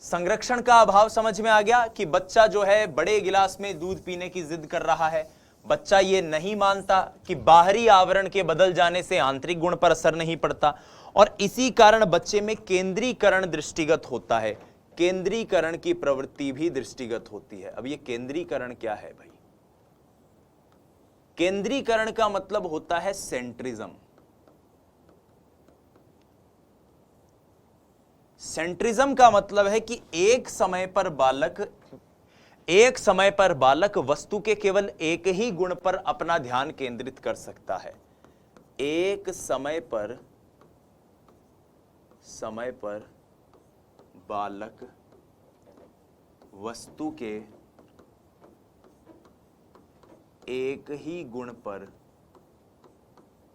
संरक्षण का अभाव समझ में आ गया कि बच्चा जो है बड़े गिलास में दूध पीने की जिद कर रहा है, बच्चा ये नहीं मानता कि बाहरी आवरण के बदल जाने से आंतरिक गुण पर असर नहीं पड़ता, और इसी कारण बच्चे में केंद्रीकरण दृष्टिगत होता है, केंद्रीकरण की प्रवृत्ति भी दृष्टिगत होती है। अब ये केंद्रीकरण क्या है भाई? केंद्रीकरण का मतलब होता है सेंट्रिज्म। सेंट्रिज्म का मतलब है कि एक समय पर बालक वस्तु के केवल एक ही गुण पर अपना ध्यान केंद्रित कर सकता है। एक समय पर बालक वस्तु के एक ही गुण पर ध्यान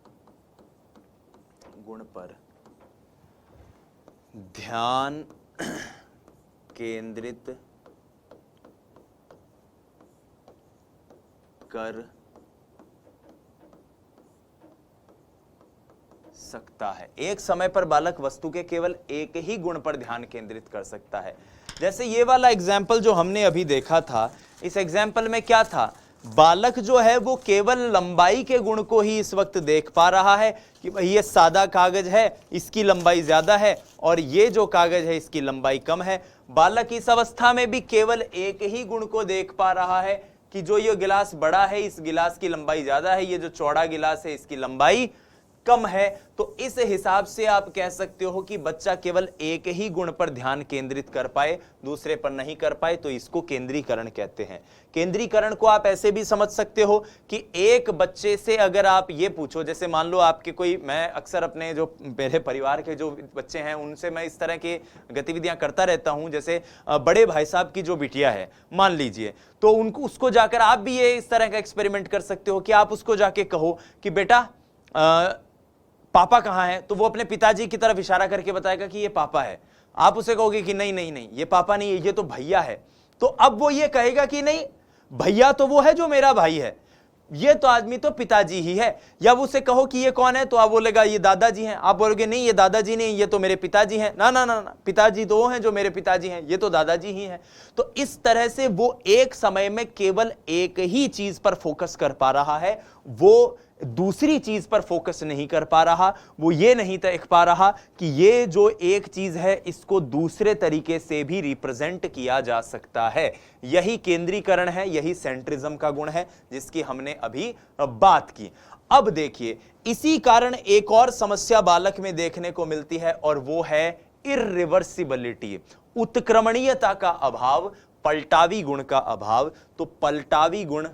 केंद्रित कर सकता है। एक समय पर बालक वस्तु के केवल एक ही गुण पर ध्यान केंद्रित कर सकता है। जैसे ये वाला एग्जाम्पल जो हमने अभी देखा था, इस एग्जाम्पल में क्या था? बालक जो है वो केवल लंबाई के गुण को ही इस वक्त देख पा रहा है कि भाई ये सादा कागज है, इसकी लंबाई ज्यादा है, और ये जो कागज है इसकी लंबाई कम है। बालक इस अवस्था में भी केवल एक ही गुण को देख पा रहा है कि जो ये गिलास बड़ा है इस गिलास की लंबाई ज्यादा है, ये जो चौड़ा गिलास है इसकी लंबाई कम है। तो इस हिसाब से आप कह सकते हो कि बच्चा केवल एक ही गुण पर ध्यान केंद्रित कर पाए, दूसरे पर नहीं कर पाए, तो इसको केंद्रीकरण कहते हैं। केंद्रीकरण को आप ऐसे भी समझ सकते हो कि एक बच्चे से अगर आप ये पूछो, जैसे मान लो आपके कोई, मैं अक्सर अपने जो मेरे परिवार के जो बच्चे हैं उनसे मैं इस तरह की गतिविधियां करता रहता हूं। जैसे बड़े भाई साहब की जो बिटिया है मान लीजिए, तो उसको जाकर आप भी ये इस तरह का एक्सपेरिमेंट कर सकते हो कि आप उसको जाके कहो कि बेटा पापा कहाँ है, तो वो अपने पिताजी की तरफ इशारा करके बताएगा कि ये पापा है। आप उसे कहोगे कि नहीं नहीं नहीं ये पापा नहीं है, ये तो भैया है, तो अब वो ये कहेगा कि नहीं भैया तो वो है जो मेरा भाई है, ये तो आदमी तो पिताजी ही है। या वो उसे कहो कि ये कौन है, तो आप बोलेगा ये दादाजी हैं। आप बोलोगे नहीं ये दादाजी नहीं, ये तो मेरे पिताजी हैं। ना ना ना ना, पिताजी तो वो हैं जो मेरे पिताजी हैं, ये तो दादाजी ही हैं। तो इस तरह से वो एक समय में केवल एक ही चीज पर फोकस कर पा रहा है, वो दूसरी चीज पर फोकस नहीं कर पा रहा। वो ये नहीं देख पा रहा कि ये जो एक चीज है इसको दूसरे तरीके से भी रिप्रेजेंट किया जा सकता है। यही केंद्रीकरण है, यही सेंट्रिज्म का गुण है जिसकी हमने अभी बात की। अब देखिए, इसी कारण एक और समस्या बालक में देखने को मिलती है और वो है इर्रिवर्सिबिलिटी, उत्क्रमणीयता का अभाव, पलटावी गुण का अभाव। तो पलटावी गुण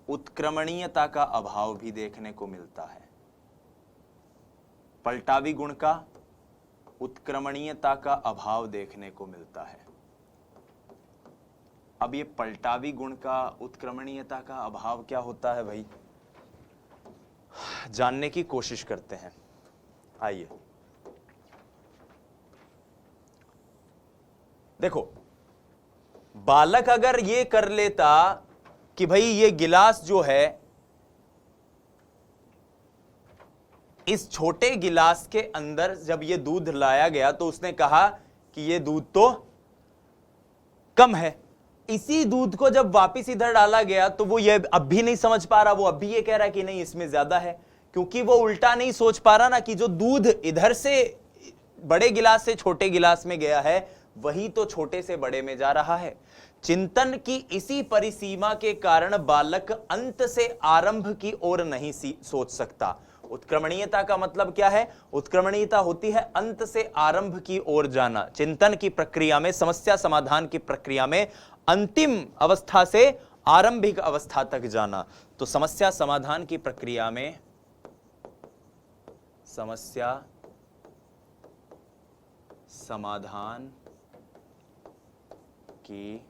उत्क्रमणीयता का अभाव भी देखने को मिलता है। पलटावी गुण का उत्क्रमणीयता का अभाव देखने को मिलता है। अब ये पलटावी गुण का उत्क्रमणीयता का अभाव क्या होता है भाई, जानने की कोशिश करते हैं। आइए देखो, बालक अगर ये कर लेता कि भाई ये गिलास जो है इस छोटे गिलास के अंदर जब ये दूध लाया गया तो उसने कहा कि ये दूध तो कम है। इसी दूध को जब वापस इधर डाला गया तो वो ये अब भी नहीं समझ पा रहा, वो अब भी ये कह रहा है कि नहीं इसमें ज्यादा है, क्योंकि वो उल्टा नहीं सोच पा रहा ना कि जो दूध इधर से बड़े गिलास से छोटे गिलास में गया है वही तो छोटे से बड़े में जा रहा है। चिंतन की इसी परिसीमा के कारण बालक अंत से आरंभ की ओर नहीं सोच सकता। उत्क्रमणीयता का मतलब क्या है? उत्क्रमणीयता होती है अंत से आरंभ की ओर जाना। चिंतन की प्रक्रिया में, समस्या समाधान की प्रक्रिया में अंतिम अवस्था से आरंभिक अवस्था तक जाना। तो समस्या समाधान की प्रक्रिया में, समस्या समाधान की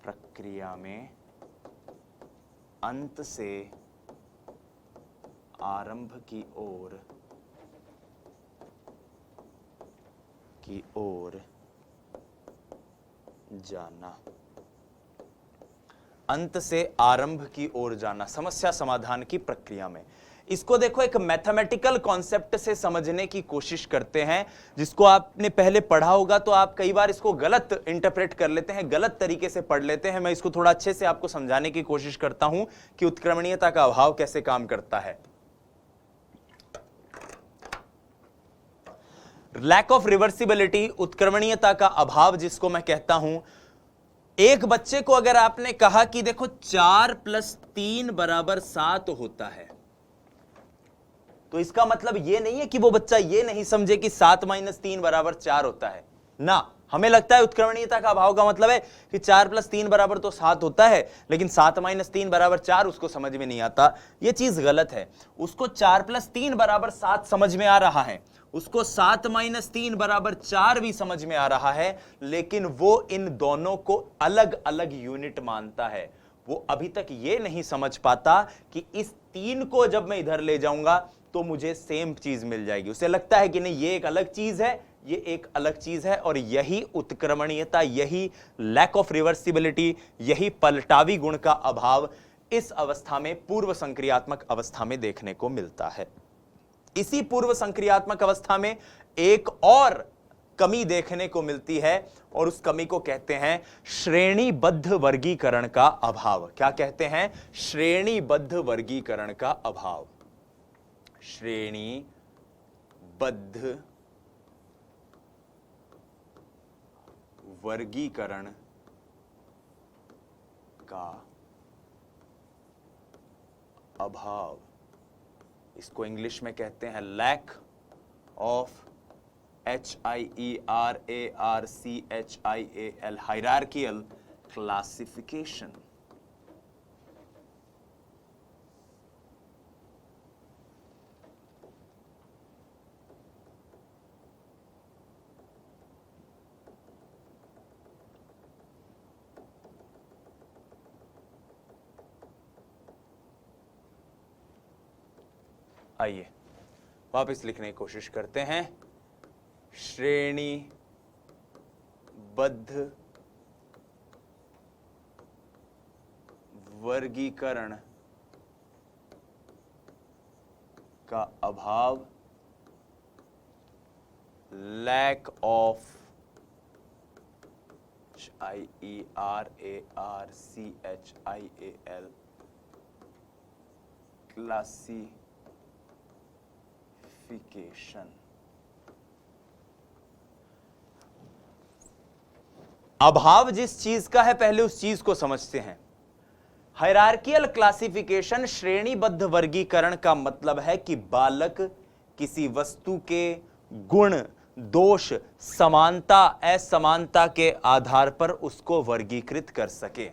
प्रक्रिया में अंत से आरंभ की ओर जाना, अंत से आरंभ की ओर जाना समस्या समाधान की प्रक्रिया में। इसको देखो एक मैथमेटिकल कॉन्सेप्ट से समझने की कोशिश करते हैं, जिसको आपने पहले पढ़ा होगा तो आप कई बार इसको गलत इंटरप्रेट कर लेते हैं, गलत तरीके से पढ़ लेते हैं। मैं इसको थोड़ा अच्छे से आपको समझाने की कोशिश करता हूं कि उत्क्रमणीयता का अभाव कैसे काम करता है। लैक ऑफ रिवर्सिबिलिटी, उत्क्रमणीयता का अभाव जिसको मैं कहता हूं, एक बच्चे को अगर आपने कहा कि देखो 4 + 3 = 7 होता है, तो इसका मतलब यह नहीं है कि वो बच्चा ये नहीं समझे कि 7 - 3 = 4 होता है ना। हमें लगता है उत्क्रमणीयता का अभाव का मतलब है कि 4 + 3 = 7 होता है, लेकिन 7 - 3 = 4 उसको समझ में नहीं आता। यह चीज गलत है। उसको 4 + 3 = 7 समझ में आ रहा है, उसको 7 - 3 = 4 भी समझ में आ रहा है, लेकिन वो इन दोनों को अलग अलग यूनिट मानता है। वो अभी तक ये नहीं समझ पाता कि इस 3 को जब मैं इधर ले जाऊंगा तो मुझे सेम चीज मिल जाएगी। उसे लगता है कि नहीं, ये एक अलग चीज है, ये एक अलग चीज है। और यही उत्क्रमणीयता, यही लैक ऑफ रिवर्सिबिलिटी, यही पलटावी गुण का अभाव इस अवस्था में, पूर्व संक्रियात्मक अवस्था में देखने को मिलता है। इसी पूर्व संक्रियात्मक अवस्था में एक और कमी देखने को मिलती है, और उस कमी को कहते हैं श्रेणीबद्ध वर्गीकरण का अभाव। क्या कहते हैं? श्रेणीबद्ध वर्गीकरण का अभाव। श्रेणीबद्ध वर्गीकरण का अभाव, इसको इंग्लिश में कहते हैं lack of HIERARCHIAL, hierarchical classification. आइए वापस लिखने की कोशिश करते हैं। श्रेणीबद्ध वर्गीकरण का अभाव, लैक ऑफ HIERARCHIAL क्लासिफिकेशन। अभाव जिस चीज का है, पहले उस चीज को समझते हैं। हायरार्कियल क्लासिफिकेशन, श्रेणीबद्ध वर्गीकरण का मतलब है कि बालक किसी वस्तु के गुण, दोष, समानता, असमानता के आधार पर उसको वर्गीकृत कर सके।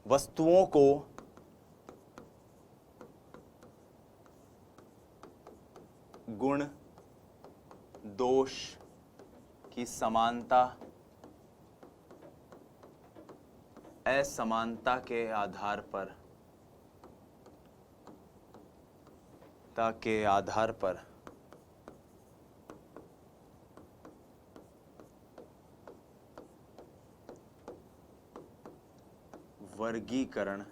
वस्तुओं को गुण, दोष की समानता, असमानता के आधार पर वर्गीकरण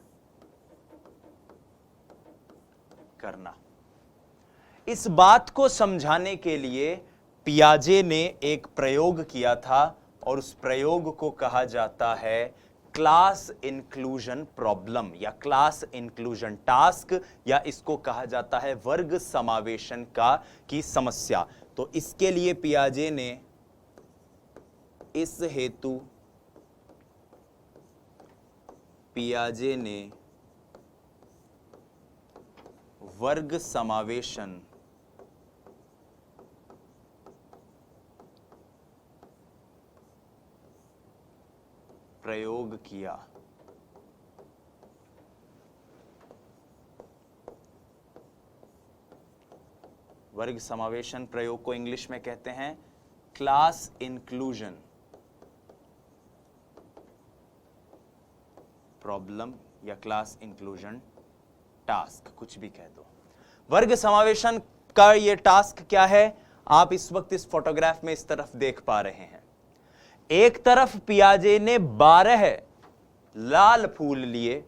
करना। इस बात को समझाने के लिए पियाजे ने एक प्रयोग किया था, और उस प्रयोग को कहा जाता है क्लास इंक्लूजन प्रॉब्लम या क्लास इंक्लूजन टास्क, या इसको कहा जाता है वर्ग समावेशन की समस्या। तो इसके लिए पियाजे ने इस हेतु वर्ग समावेशन प्रयोग किया। वर्ग समावेशन प्रयोग को इंग्लिश में कहते हैं क्लास इंक्लूजन प्रॉब्लम या क्लास इंक्लूजन टास्क, कुछ भी कह दो। वर्ग समावेशन का ये टास्क क्या है, आप इस वक्त इस फोटोग्राफ में इस तरफ देख पा रहे हैं। एक तरफ पियाजे ने 12 लाल फूल लिए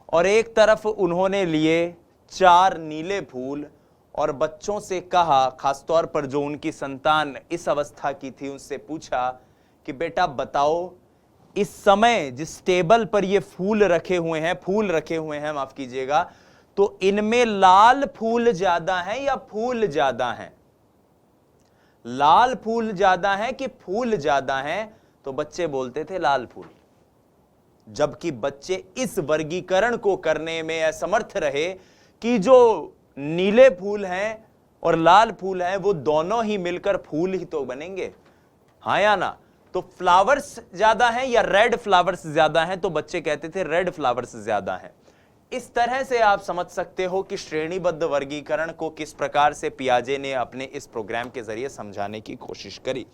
और एक तरफ उन्होंने लिए 4 नीले फूल और बच्चों से कहा, खासतौर पर जो उनकी संतान इस अवस्था की थी, उनसे पूछा कि बेटा बताओ, इस समय जिस टेबल पर ये फूल रखे हुए हैं माफ कीजिएगा, तो इनमें लाल फूल ज्यादा हैं या फूल ज्यादा हैं? लाल फूल ज्यादा हैं कि फूल ज्यादा हैं? तो बच्चे बोलते थे लाल फूल, जबकि बच्चे इस वर्गीकरण को करने में असमर्थ रहे कि जो नीले फूल हैं और लाल फूल हैं वो दोनों ही मिलकर फूल ही तो बनेंगे, हाँ या ना? तो फ्लावर्स ज्यादा हैं या रेड फ्लावर्स ज्यादा हैं? तो बच्चे कहते थे रेड फ्लावर्स ज्यादा हैं। इस तरह से आप समझ सकते हो कि श्रेणीबद्ध वर्गीकरण को किस प्रकार से पियाजे ने अपने इस प्रोग्राम के जरिए समझाने की कोशिश करी।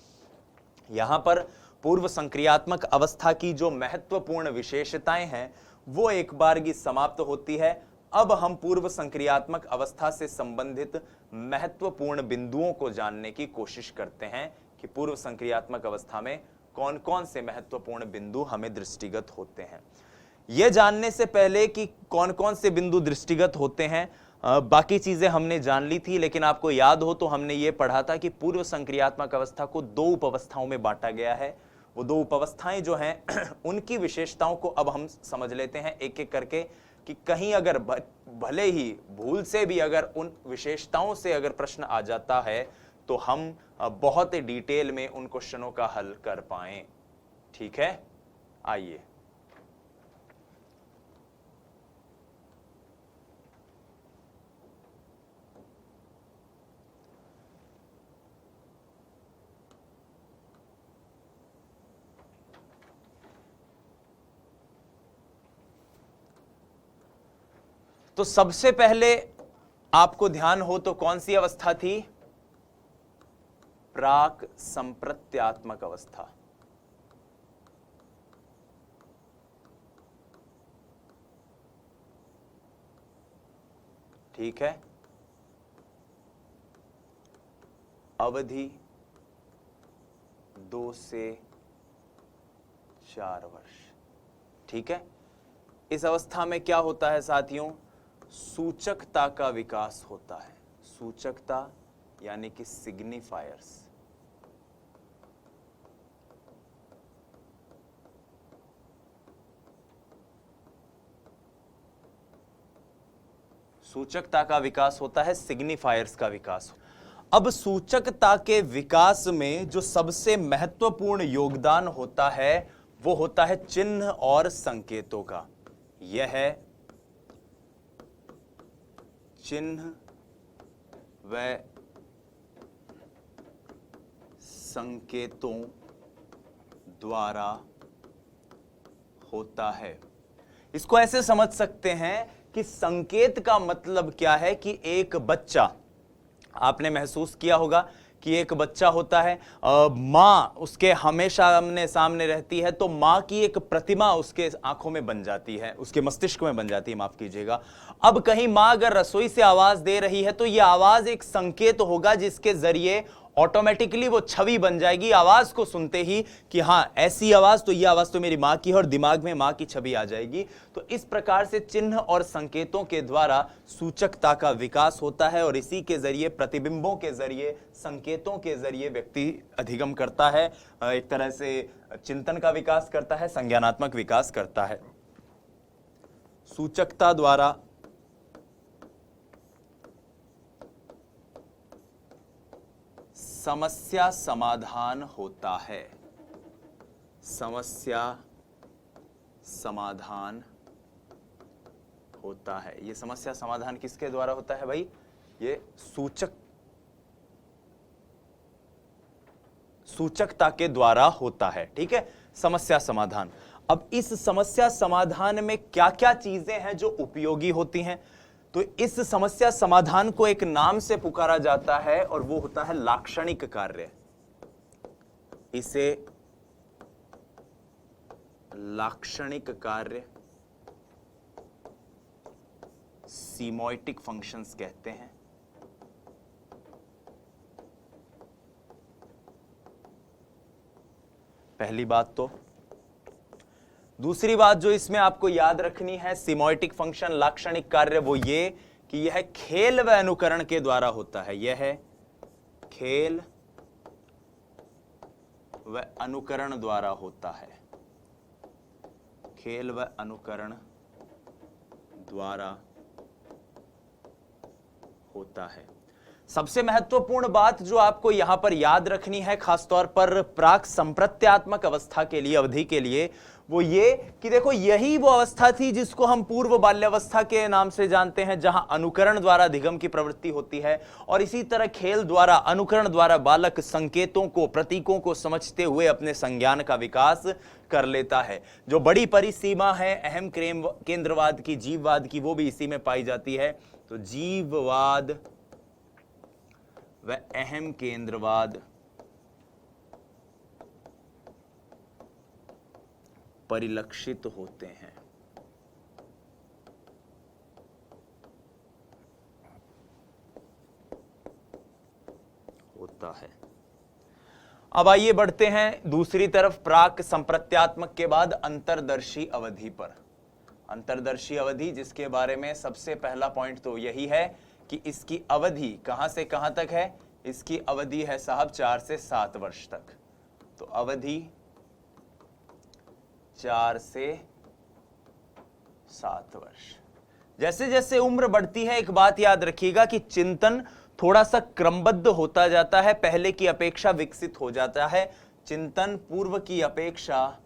यहां पर पूर्व संक्रियात्मक अवस्था की जो महत्वपूर्ण विशेषताएं हैं वो एक बारगी समाप्त होती है। अब हम पूर्व संक्रियात्मक अवस्था से संबंधित महत्वपूर्ण बिंदुओं को जानने की कोशिश करते हैं कि पूर्व संक्रियात्मक अवस्था में कौन कौन से महत्वपूर्ण बिंदु हमें दृष्टिगत होते हैं। यह जानने से पहले कि कौन कौन से बिंदु दृष्टिगत होते हैं, बाकी चीजें हमने जान ली थी, लेकिन आपको याद हो तो हमने ये पढ़ा था कि पूर्व संक्रियात्मक अवस्था को 2 उपावस्थाओं में बांटा गया है। वो 2 उपावस्थाएं जो हैं उनकी विशेषताओं को अब हम समझ लेते हैं एक एक करके, कि कहीं अगर भले ही भूल से भी अगर उन विशेषताओं से अगर प्रश्न आ जाता है तो हम बहुत ही डिटेल में उन क्वेश्चनों का हल कर पाएं। ठीक है, आइए। तो सबसे पहले आपको ध्यान हो तो कौन सी अवस्था थी? प्राक संप्रत्यात्मक अवस्था। ठीक है, अवधि 2 से 4 वर्ष। ठीक है, इस अवस्था में क्या होता है साथियों? सूचकता का विकास होता है। सूचकता यानी कि सिग्निफायर्स। सूचकता का विकास होता है, सिग्निफायर्स का विकास। अब सूचकता के विकास में जो सबसे महत्वपूर्ण योगदान होता है वो होता है चिन्ह और संकेतों का। यह है चिन्ह व संकेतों द्वारा होता है। इसको ऐसे समझ सकते हैं कि संकेत का मतलब क्या है कि एक बच्चा, आपने महसूस किया होगा कि एक बच्चा होता है, माँ उसके हमेशा सामने रहती है, तो माँ की एक प्रतिमा उसके आंखों में बन जाती है, उसके मस्तिष्क में बन जाती है, माफ कीजिएगा। अब कहीं माँ अगर रसोई से आवाज दे रही है तो यह आवाज एक संकेत होगा जिसके जरिए ऑटोमेटिकली वो छवि बन जाएगी आवाज को सुनते ही कि हाँ ऐसी आवाज, तो ये आवाज तो मेरी माँ की है, और दिमाग में माँ की छवि आ जाएगी। तो इस प्रकार से चिन्ह और संकेतों के द्वारा सूचकता का विकास होता है, और इसी के जरिए, प्रतिबिंबों के जरिए, संकेतों के जरिए व्यक्ति अधिगम करता है, एक तरह से चिंतन का विकास करता है, संज्ञानात्मक विकास करता है। सूचकता द्वारा समस्या समाधान होता है। समस्या समाधान होता है। ये समस्या समाधान किसके द्वारा होता है भाई? ये सूचकता के द्वारा होता है। ठीक है, समस्या समाधान। अब इस समस्या समाधान में क्या क्या चीजें हैं जो उपयोगी होती हैं? तो इस समस्या समाधान को एक नाम से पुकारा जाता है और वो होता है लाक्षणिक कार्य। इसे लाक्षणिक कार्य, सीमोइटिक फंक्शंस कहते हैं। पहली बात तो। दूसरी बात जो इसमें आपको याद रखनी है, सीमोइटिक फंक्शन, लाक्षणिक कार्य, वो ये कि यह खेल व अनुकरण के द्वारा होता है, यह खेल व अनुकरण द्वारा होता है, खेल व अनुकरण द्वारा होता है। सबसे महत्वपूर्ण बात जो आपको यहां पर याद रखनी है, खासतौर पर प्राक संप्रत्यात्मक अवस्था के लिए, अवधि के लिए, वो ये कि देखो यही वो अवस्था थी जिसको हम पूर्व बाल्यावस्था के नाम से जानते हैं, जहां अनुकरण द्वारा अधिगम की प्रवृत्ति होती है, और इसी तरह खेल द्वारा, अनुकरण द्वारा बालक संकेतों को, प्रतीकों को समझते हुए अपने संज्ञान का विकास कर लेता है। जो बड़ी परिसीमा है अहम केंद्रवाद की, जीववाद की, वो भी इसी में पाई जाती है। तो जीववाद व अहम केंद्रवाद परिलक्षित होते हैं। होता है। अब आइए बढ़ते हैं दूसरी तरफ, प्राक संप्रत्यात्मक के बाद अंतर्दर्शी अवधि पर। अंतर्दर्शी अवधि, जिसके बारे में सबसे पहला पॉइंट तो यही है कि इसकी अवधि कहां से कहां तक है। इसकी अवधि है साहब 4 से 7 वर्ष तक। तो अवधि 4 से 7 वर्ष। जैसे जैसे उम्र बढ़ती है, एक बात याद रखिएगा कि चिंतन थोड़ा सा क्रमबद्ध होता जाता है, पहले की अपेक्षा विकसित हो जाता है। चिंतन पूर्व की अपेक्षा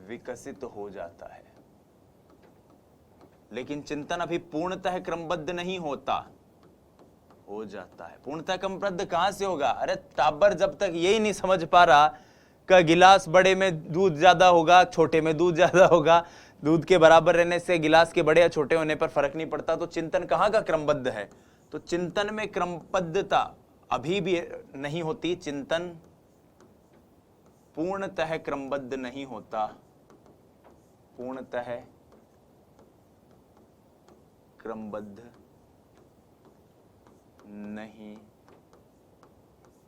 विकसित हो जाता है, लेकिन चिंतन अभी पूर्णतः क्रमबद्ध नहीं होता, हो जाता है। पूर्णतः क्रमबद्ध कहां से होगा? अरे टाबर जब तक यही नहीं समझ पा रहा कि गिलास बड़े में दूध ज्यादा होगा, छोटे में दूध ज्यादा होगा, दूध के बराबर रहने से गिलास के बड़े या छोटे होने पर फर्क नहीं पड़ता, तो चिंतन कहां का क्रमबद्ध है? तो चिंतन में क्रमबद्धता अभी भी नहीं होती। चिंतन पूर्णतः क्रमबद्ध नहीं होता, पूर्णतः क्रमबद्ध नहीं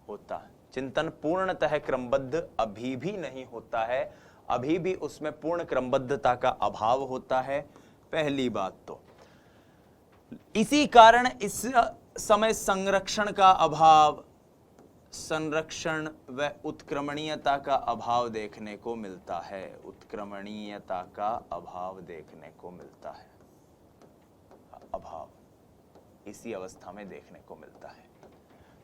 होता। चिंतन पूर्णतः क्रमबद्ध अभी भी नहीं होता है, अभी भी उसमें पूर्ण क्रमबद्धता का अभाव होता है, पहली बात तो। इसी कारण इस समय संरक्षण का अभाव, संरक्षण व उत्क्रमणीयता का अभाव देखने को मिलता है। उत्क्रमणीयता का अभाव देखने को मिलता है, अभाव इसी अवस्था में देखने को मिलता है।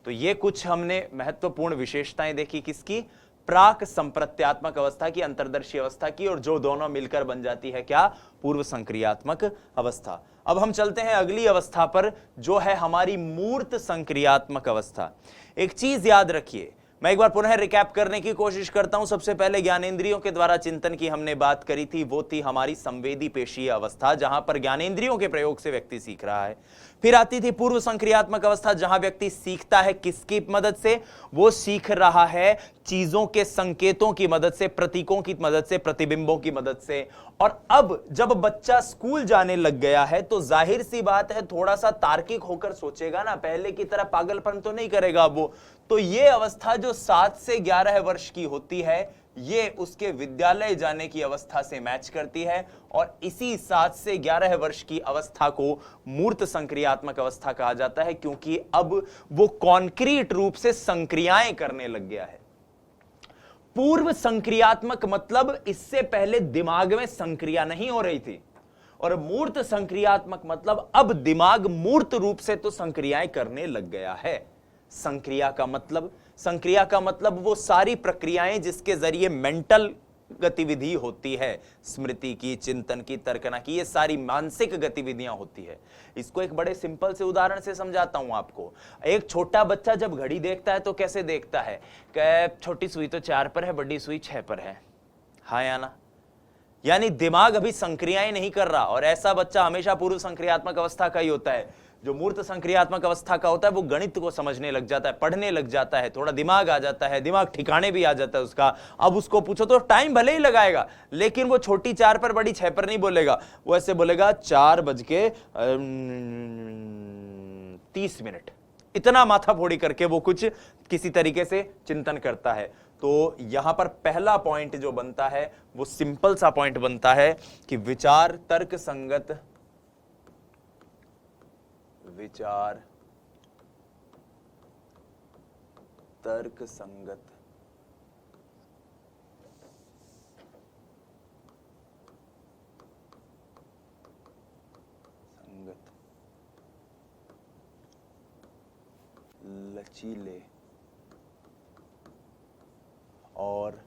तो ये कुछ हमने महत्वपूर्ण विशेषताएं देखी किसकी? प्राक संप्रत्यात्मक अवस्था की, अंतर्दर्शी अवस्था की, और जो दोनों मिलकर बन जाती है क्या? पूर्व संक्रियात्मक अवस्था। अब हम चलते हैं अगली अवस्था पर, जो है हमारी मूर्त संक्रियात्मक अवस्था। एक चीज याद रखिए, मैं एक बार पुनः रिकैप करने की कोशिश करता हूं। सबसे पहले ज्ञानेंद्रियों के द्वारा चिंतन की हमने बात करी थी, वो थी हमारी संवेदी पेशीय अवस्था, जहां पर ज्ञानेंद्रियों के प्रयोग से व्यक्ति सीख रहा है। फिर आती थी पूर्व संक्रियात्मक अवस्था, जहां व्यक्ति सीखता है किसकी मदद से? वो सीख रहा है चीजों के संकेतों की मदद से, प्रतीकों की मदद से, प्रतिबिंबों की मदद से। और अब जब बच्चा स्कूल जाने लग गया है, तो जाहिर सी बात है थोड़ा सा तार्किक होकर सोचेगा ना, पहले की तरह पागलपन तो नहीं करेगा वो। तो ये अवस्था जो 7 से 11 वर्ष की होती है, ये उसके विद्यालय जाने की अवस्था से मैच करती है, और इसी 7 से 11 वर्ष की अवस्था को मूर्त संक्रियात्मक अवस्था कहा जाता है, क्योंकि अब वो कॉन्क्रीट रूप से संक्रियाएं करने लग गया है। पूर्व संक्रियात्मक मतलब इससे पहले दिमाग में संक्रिया नहीं हो रही थी, और मूर्त संक्रियात्मक मतलब अब दिमाग मूर्त रूप से तो संक्रियाएं करने लग गया है। संक्रिया का मतलब वो सारी प्रक्रियाएं जिसके जरिए मेंटल गतिविधि होती है, स्मृति की, चिंतन की, तर्कना की, ये सारी मानसिक गतिविधियां होती है। इसको एक बड़े सिंपल से उदाहरण से समझाता हूं आपको। एक छोटा बच्चा जब घड़ी देखता है तो कैसे देखता है? कि छोटी सुई तो 4 पर है, बड़ी सुई 6 पर है, हाँ या ना? यानी दिमाग अभी संक्रियाएं नहीं कर रहा, और ऐसा बच्चा हमेशा पूर्व संक्रियात्मक अवस्था का ही होता है। जो मूर्त संक्रियात्मक अवस्था का होता है वो गणित को समझने लग जाता है, पढ़ने लग जाता है, थोड़ा दिमाग आ जाता है, दिमाग ठिकाने भी आ जाता है उसका। अब उसको पूछो तो टाइम भले ही लगाएगा, लेकिन वो छोटी 4 पर बड़ी 6 पर नहीं बोलेगा, वो ऐसे बोलेगा 4:30। इतना माथा फोड़ी करके वो कुछ किसी तरीके से चिंतन करता है। तो यहां पर पहला पॉइंट जो बनता है वो सिंपल सा पॉइंट बनता है कि विचार तर्क संगत लचीले और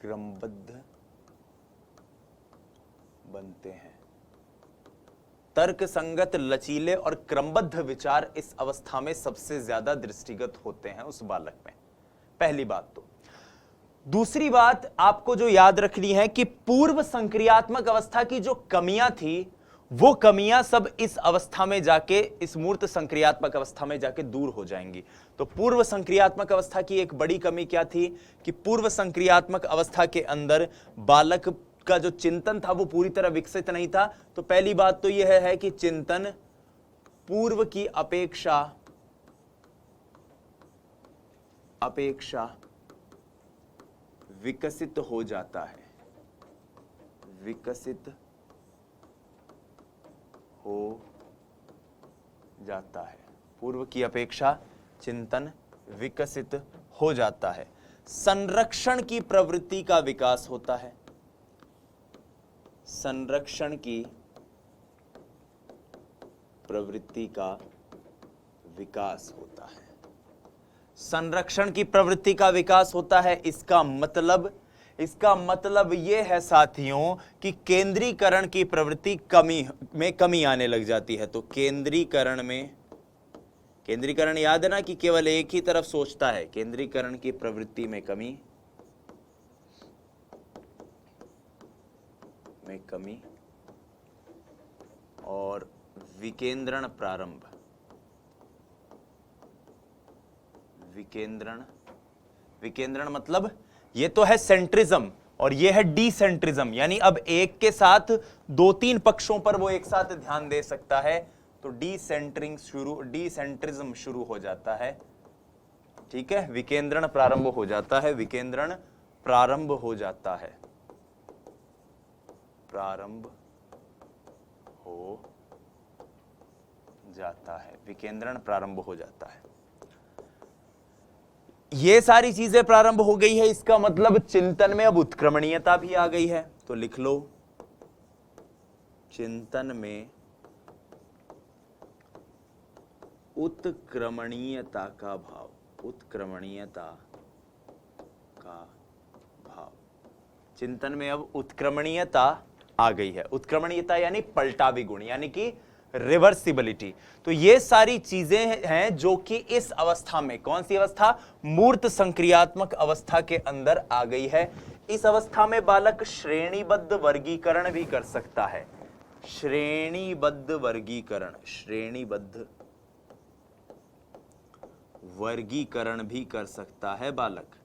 क्रमबद्ध बनते हैं। तर्क संगत, लचीले और क्रमबद्ध विचार इस अवस्था में सबसे ज्यादा दृष्टिगत होते हैं उस बालक में, पहली बात। तो दूसरी बात आपको जो याद रखनी है कि पूर्व संक्रियात्मक अवस्था की जो कमियां थी वो कमियां सब इस अवस्था में जाके, इस मूर्त संक्रियात्मक अवस्था में जाके दूर हो जाएंगी। तो पूर्व संक्रियात्मक अवस्था की एक बड़ी कमी क्या थी कि पूर्व संक्रियात्मक अवस्था के अंदर बालक का जो चिंतन था वो पूरी तरह विकसित नहीं था। तो पहली बात तो यह है कि चिंतन पूर्व की अपेक्षा विकसित हो जाता है, विकसित हो जाता है। पूर्व की अपेक्षा चिंतन विकसित हो जाता है। संरक्षण की प्रवृत्ति का विकास होता है, संरक्षण की प्रवृत्ति का विकास होता है। संरक्षण की प्रवृत्ति का विकास होता है। इसका मतलब यह है साथियों कि केंद्रीकरण की प्रवृत्ति कमी आने लग जाती है। तो केंद्रीकरण याद है ना कि केवल एक ही तरफ सोचता है। केंद्रीकरण की प्रवृत्ति में कमी और विकेंद्रण प्रारंभ, विकेंद्रण मतलब ये तो है सेंट्रिज्म और ये है डीसेंट्रिज्म, यानी अब एक के साथ दो तीन पक्षों पर वो एक साथ ध्यान दे सकता है। तो डीसेंट्रिज्म शुरू हो जाता है। ठीक है, विकेंद्रण प्रारंभ हो जाता है, विकेंद्रण प्रारंभ हो जाता है, प्रारंभ हो जाता है, विकेंद्रण प्रारंभ हो जाता है। ये सारी चीजें प्रारंभ हो गई है, इसका मतलब चिंतन में अब उत्क्रमणीयता भी आ गई है। तो लिख लो, चिंतन में उत्क्रमणीयता का भाव, उत्क्रमणीयता का भाव। चिंतन में अब उत्क्रमणीयता आ गई है। उत्क्रमणीयता यानी पलटावी गुण, यानी कि रिवर्सिबिलिटी। तो ये सारी चीजें हैं जो कि इस अवस्था में, कौन सी अवस्था, मूर्त संक्रियात्मक अवस्था के अंदर आ गई है। इस अवस्था में बालक श्रेणीबद्ध वर्गीकरण भी कर सकता है, श्रेणीबद्ध वर्गीकरण भी कर सकता है बालक।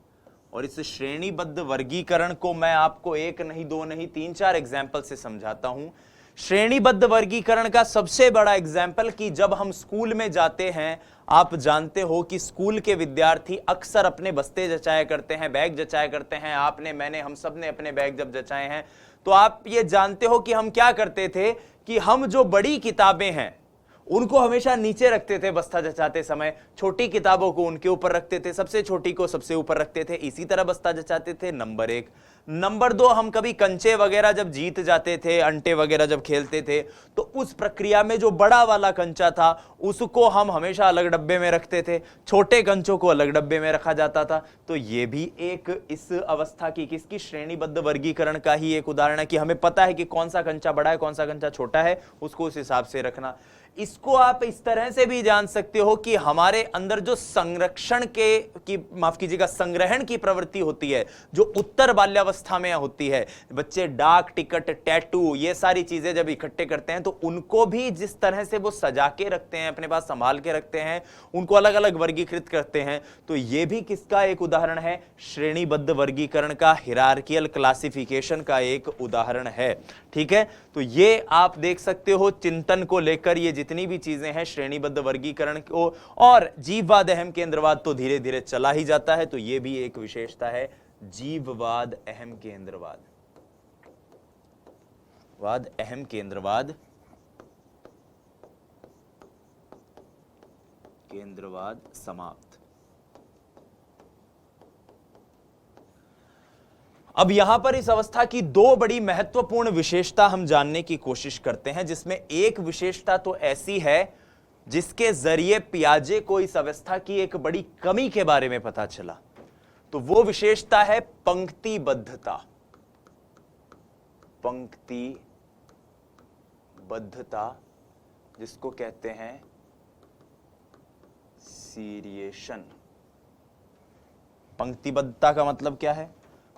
और इस श्रेणीबद्ध वर्गीकरण को मैं आपको एक नहीं, दो नहीं, तीन चार एग्जाम्पल से समझाता हूं। श्रेणीबद्ध वर्गीकरण का सबसे बड़ा एग्जाम्पल कि जब हम स्कूल में जाते हैं, आप जानते हो कि स्कूल के विद्यार्थी अक्सर अपने बस्ते जचाया करते हैं, बैग जचाया करते हैं। आपने, मैंने, हम सब ने अपने बैग जब जचाए हैं, तो आप ये जानते हो कि हम क्या करते थे कि हम जो बड़ी किताबें हैं उनको हमेशा नीचे रखते थे बस्ता जचाते समय, छोटी किताबों को उनके ऊपर रखते थे, सबसे छोटी को सबसे ऊपर रखते थे। इसी तरह बस्ता जचाते थे, नंबर एक। नंबर दो, हम कभी कंचे वगैरह जब जीत जाते थे, अंटे वगैरह जब खेलते थे, तो उस प्रक्रिया में जो बड़ा वाला कंचा था उसको हम हमेशा अलग डब्बे में रखते थे, छोटे कंचों को अलग डब्बे में रखा जाता था। तो ये भी एक इस अवस्था की, किसकी, श्रेणीबद्ध वर्गीकरण का ही एक उदाहरण है कि हमें पता है कि कौन सा कंचा बड़ा है, कौन सा कंचा छोटा है, उसको उस हिसाब से रखना। इसको आप इस तरह से भी जान सकते हो कि हमारे अंदर जो संरक्षण की माफ कीजिएगा, संग्रहण की प्रवृत्ति होती है, जो उत्तर बाल्यावस्था में होती है, बच्चे डाक टिकट, टैटू, ये सारी चीजें जब इकट्ठे करते हैं तो उनको भी जिस तरह से वो सजा के रखते हैं, अपने पास संभाल के रखते हैं, उनको अलग अलग वर्गीकृत करते हैं। तो ये भी किसका एक उदाहरण है, श्रेणीबद्ध वर्गीकरण का, हिरार्कियल क्लासिफिकेशन का एक उदाहरण है। ठीक है, तो ये आप देख सकते हो चिंतन को लेकर ये जितनी भी चीजें हैं, श्रेणीबद्ध वर्गीकरण को, और जीववाद अहम केंद्रवाद तो धीरे धीरे चला ही जाता है, तो ये भी एक विशेषता है, जीववाद अहम केंद्रवाद, वाद अहम केंद्रवाद, केंद्रवाद समाप्त। अब यहां पर इस अवस्था की दो बड़ी महत्वपूर्ण विशेषता हम जानने की कोशिश करते हैं, जिसमें एक विशेषता तो ऐसी है जिसके जरिए पियाजे को इस अवस्था की एक बड़ी कमी के बारे में पता चला, तो वो विशेषता है पंक्तिबद्धता। पंक्तिबद्धता जिसको कहते हैं सीरिएशन। पंक्तिबद्धता का मतलब क्या है?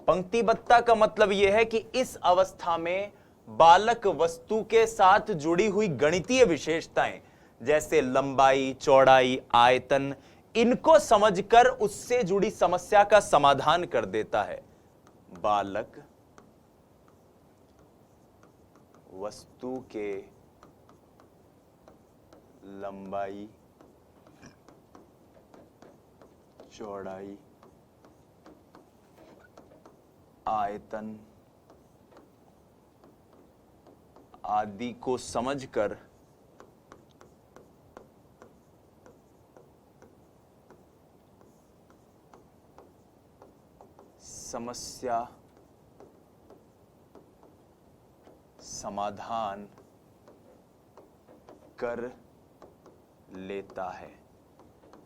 पंक्तिबद्धता का मतलब यह है कि इस अवस्था में बालक वस्तु के साथ जुड़ी हुई गणितीय विशेषताएं जैसे लंबाई, चौड़ाई, आयतन, इनको समझकर उससे जुड़ी समस्या का समाधान कर देता है। बालक वस्तु के लंबाई, चौड़ाई, आयतन आदि को समझकर समस्या समाधान कर लेता है।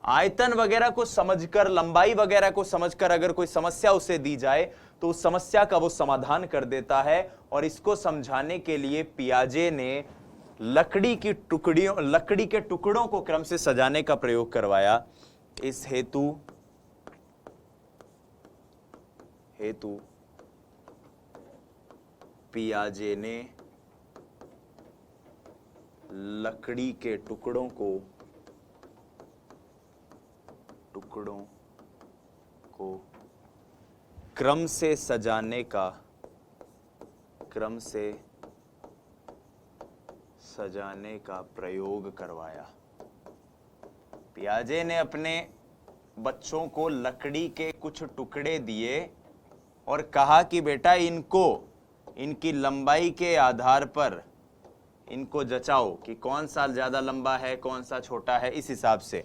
आयतन वगैरह को समझकर, लंबाई वगैरह को समझकर अगर कोई समस्या उसे दी जाए तो उस समस्या का वो समाधान कर देता है। और इसको समझाने के लिए पियाजे ने लकड़ी के टुकड़ों को क्रम से सजाने का प्रयोग करवाया। इस हेतु पियाजे ने लकड़ी के टुकड़ों को क्रम से सजाने का प्रयोग करवाया। पियाजे ने अपने बच्चों को लकड़ी के कुछ टुकड़े दिए और कहा कि बेटा इनकी लंबाई के आधार पर इनको जचाओ कि कौन सा ज्यादा लंबा है, कौन सा छोटा है, इस हिसाब से।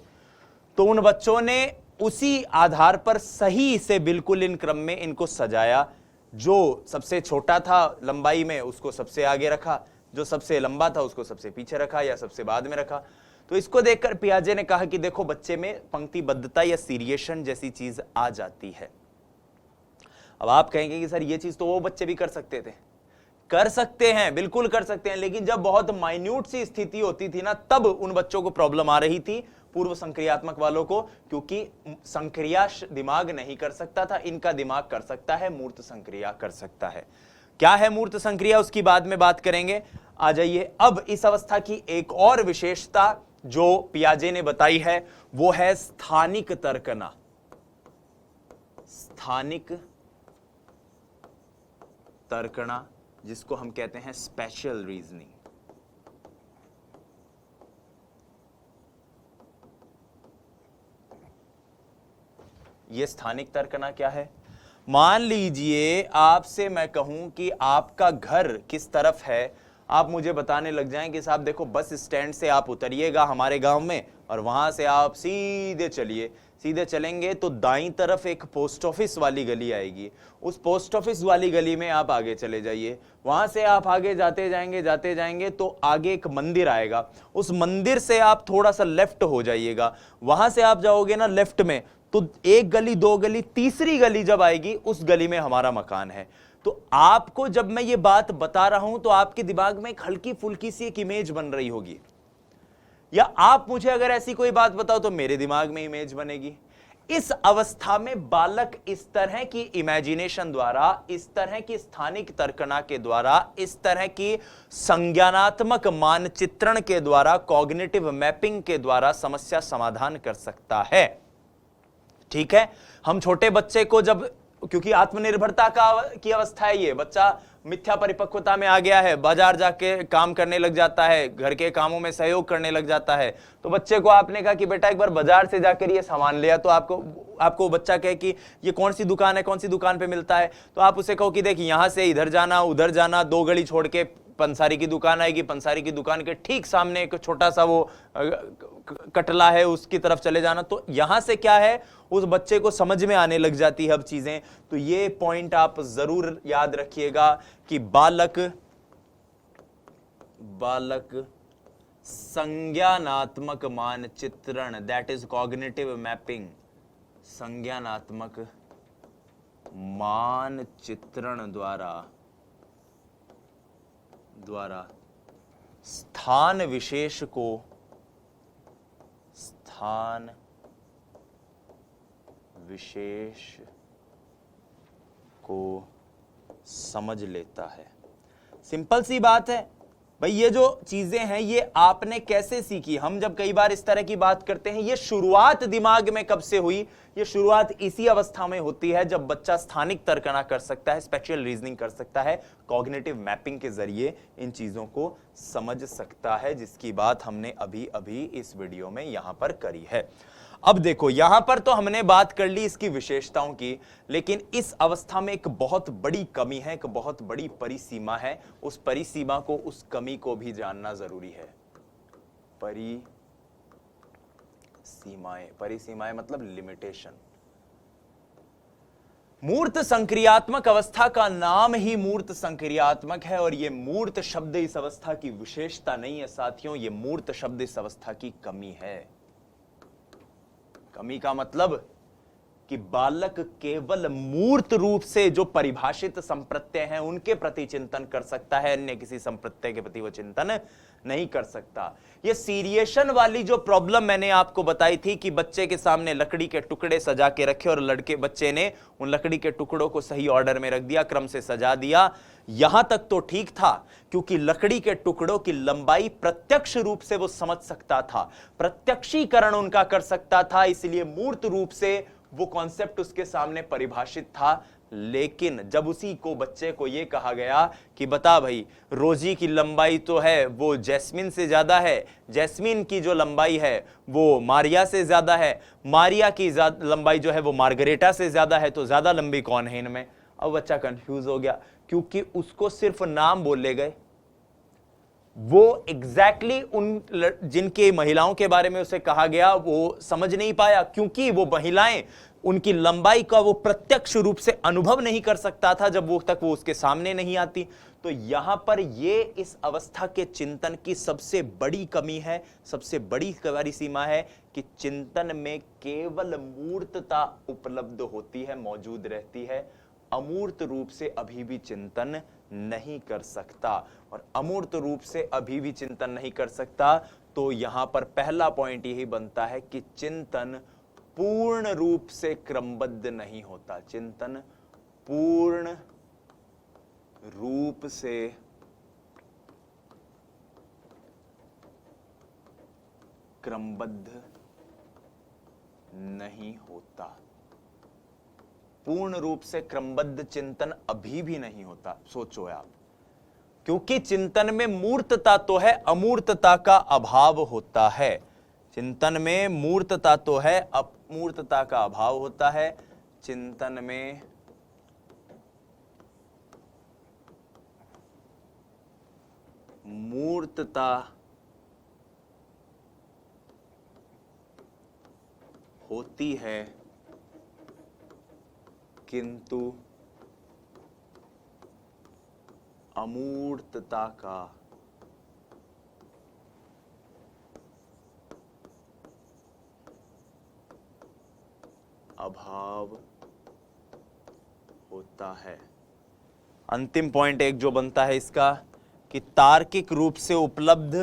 तो उन बच्चों ने उसी आधार पर सही से बिल्कुल इन क्रम में इनको सजाया। जो सबसे छोटा था लंबाई में उसको सबसे आगे रखा, जो सबसे लंबा था उसको सबसे पीछे रखा या सबसे बाद में रखा। तो इसको देखकर पियाजे ने कहा कि देखो बच्चे में पंक्तिबद्धता या सीरिएशन जैसी चीज आ जाती है। अब आप कहेंगे कि सर ये चीज तो वो बच्चे भी कर सकते थे। कर सकते हैं, बिल्कुल कर सकते हैं, लेकिन जब बहुत माइन्यूट सी स्थिति होती थी ना, तब उन बच्चों को प्रॉब्लम आ रही थी, पूर्व संक्रियात्मक वालों को, क्योंकि संक्रिया दिमाग नहीं कर सकता था, इनका दिमाग कर सकता है, मूर्त संक्रिया कर सकता है। क्या है मूर्त संक्रिया, उसकी बाद में बात करेंगे। आ जाइए, अब इस अवस्था की एक और विशेषता जो पियाजे ने बताई है वो है स्थानिक तर्कना। स्थानिक तर्कना जिसको हम कहते हैं स्पेशल रीजनिंग। ये स्थानिक तर्कना क्या है? मान लीजिए आपसे मैं कहूं कि आपका घर किस तरफ है, आप मुझे बताने लग जाएं कि साहब देखो बस स्टैंड से आप उतरिएगा हमारे गांव में और वहां से आप सीधे चलिए। सीधे चलेंगे तो दाईं तरफ एक पोस्ट ऑफिस वाली गली आएगी, उस पोस्ट ऑफिस वाली गली में आप आगे चले जाइए। वहां से आप आगे जाते जाएंगे तो आगे एक मंदिर आएगा, उस मंदिर से आप थोड़ा सा लेफ्ट हो जाइएगा। वहां से आप जाओगे ना लेफ्ट में, तो एक गली, दो गली, तीसरी गली जब आएगी उस गली में हमारा मकान है। तो आपको जब मैं ये बात बता रहा हूं तो आपके दिमाग में एक हल्की फुल्की सी एक इमेज बन रही होगी, या आप मुझे अगर ऐसी कोई बात बताओ तो मेरे दिमाग में इमेज बनेगी। इस अवस्था में बालक इस तरह की इमेजिनेशन द्वारा, इस तरह की स्थानिक तर्कना के द्वारा, इस तरह की संज्ञानात्मक मानचित्रण के द्वारा, कॉग्निटिव मैपिंग के द्वारा समस्या समाधान कर सकता है। ठीक है, हम छोटे बच्चे को जब, क्योंकि आत्मनिर्भरता की अवस्था है, ये बच्चा मिथ्या परिपक्वता में आ गया है, बाजार जाके काम करने लग जाता है, घर के कामों में सहयोग करने लग जाता है, तो बच्चे को आपने कहा कि बेटा एक बार बाजार से जाकर ये सामान लिया, तो आपको बच्चा कहे कि ये कौन सी दुकान है, कौन सी दुकान पे मिलता है, तो आप उसे कहो कि देख यहां से इधर जाना, उधर जाना, 2 गली छोड़ के पंसारी की दुकान आएगी, पंसारी की दुकान के ठीक सामने एक छोटा सा वो कटला है, उसकी तरफ चले जाना। तो यहां से क्या है, उस बच्चे को समझ में आने लग जाती है अब चीजें। तो ये पॉइंट आप जरूर याद रखिएगा कि बालक संज्ञानात्मक मानचित्रण, दैट इज कॉग्निटिव मैपिंग, संज्ञानात्मक मानचित्रण द्वारा स्थान विशेष को समझ लेता है। सिंपल सी बात है भाई, ये जो चीजें हैं ये आपने कैसे सीखी। हम जब कई बार इस तरह की बात करते हैं, ये शुरुआत दिमाग में कब से हुई, ये शुरुआत इसी अवस्था में होती है जब बच्चा स्थानिक तर्कना कर सकता है, स्पेशल रीजनिंग कर सकता है, कॉग्निटिव मैपिंग के जरिए इन चीजों को समझ सकता है, जिसकी बात हमने अभी अभी इस वीडियो में यहां पर करी है। अब देखो यहां पर तो हमने बात कर ली इसकी विशेषताओं की, लेकिन इस अवस्था में एक बहुत बड़ी कमी है, एक बहुत बड़ी परिसीमा है। उस परिसीमा को, उस कमी को भी जानना जरूरी है। परिसीमाएं मतलब लिमिटेशन। मूर्त संक्रियात्मक अवस्था का नाम ही मूर्त संक्रियात्मक है, और यह मूर्त शब्द इस अवस्था की विशेषता नहीं है साथियों, यह मूर्त शब्द इस अवस्था की कमी है। कमी का मतलब कि बालक केवल मूर्त रूप से जो परिभाषित संप्रत्यय हैं उनके प्रति चिंतन कर सकता है, अन्य किसी संप्रत्यय के प्रति वो चिंतन नहीं कर सकता। ये सीरिएशन वाली जो प्रॉब्लम मैंने आपको बताई थी कि बच्चे के सामने लकड़ी के टुकड़े सजा के रखे और बच्चे ने उन लकड़ी के टुकड़ों को सही ऑर्डर में रख दिया, क्रम से सजा दिया, यहां तक तो ठीक था, क्योंकि लकड़ी के टुकड़ों की लंबाई प्रत्यक्ष रूप से वो समझ सकता था, प्रत्यक्षीकरण उनका कर सकता था, इसलिए मूर्त रूप से वो कॉन्सेप्ट उसके सामने परिभाषित था। लेकिन जब उसी को बच्चे को यह कहा गया कि बता भाई, रोजी की लंबाई तो है वो जैस्मिन से ज्यादा है, जैस्मिन की जो लंबाई है वो मारिया से ज्यादा है, मारिया की लंबाई जो है वो मार्गरेटा से ज्यादा है, तो ज्यादा लंबी कौन है इनमें। अब बच्चा कंफ्यूज हो गया, क्योंकि उसको सिर्फ नाम बोले गए, वो एग्जैक्टली उन जिनके महिलाओं के बारे में उसे कहा गया वो समझ नहीं पाया, क्योंकि वो महिलाएं उनकी लंबाई का वो प्रत्यक्ष रूप से अनुभव नहीं कर सकता था जब वो उसके सामने नहीं आती। तो यहां पर ये इस अवस्था के चिंतन की सबसे बड़ी कमी है, सबसे बड़ी सीमा है कि चिंतन में केवल मूर्तता उपलब्ध होती है, मौजूद रहती है, अमूर्त रूप से अभी भी चिंतन नहीं कर सकता। और अमूर्त रूप से अभी भी चिंतन नहीं कर सकता, तो यहां पर पहला पॉइंट यही बनता है कि चिंतन पूर्ण रूप से क्रमबद्ध नहीं होता, चिंतन पूर्ण रूप से क्रमबद्ध नहीं होता, पूर्ण रूप से क्रमबद्ध चिंतन अभी भी नहीं होता। सोचो आप, क्योंकि चिंतन में मूर्तता तो है, अमूर्तता का अभाव होता है। चिंतन में मूर्तता तो है, अमूर्तता का अभाव होता है। चिंतन में मूर्तता होती है, किंतु अमूर्तता का अभाव होता है। अंतिम पॉइंट एक जो बनता है इसका कि तार्किक रूप से उपलब्ध,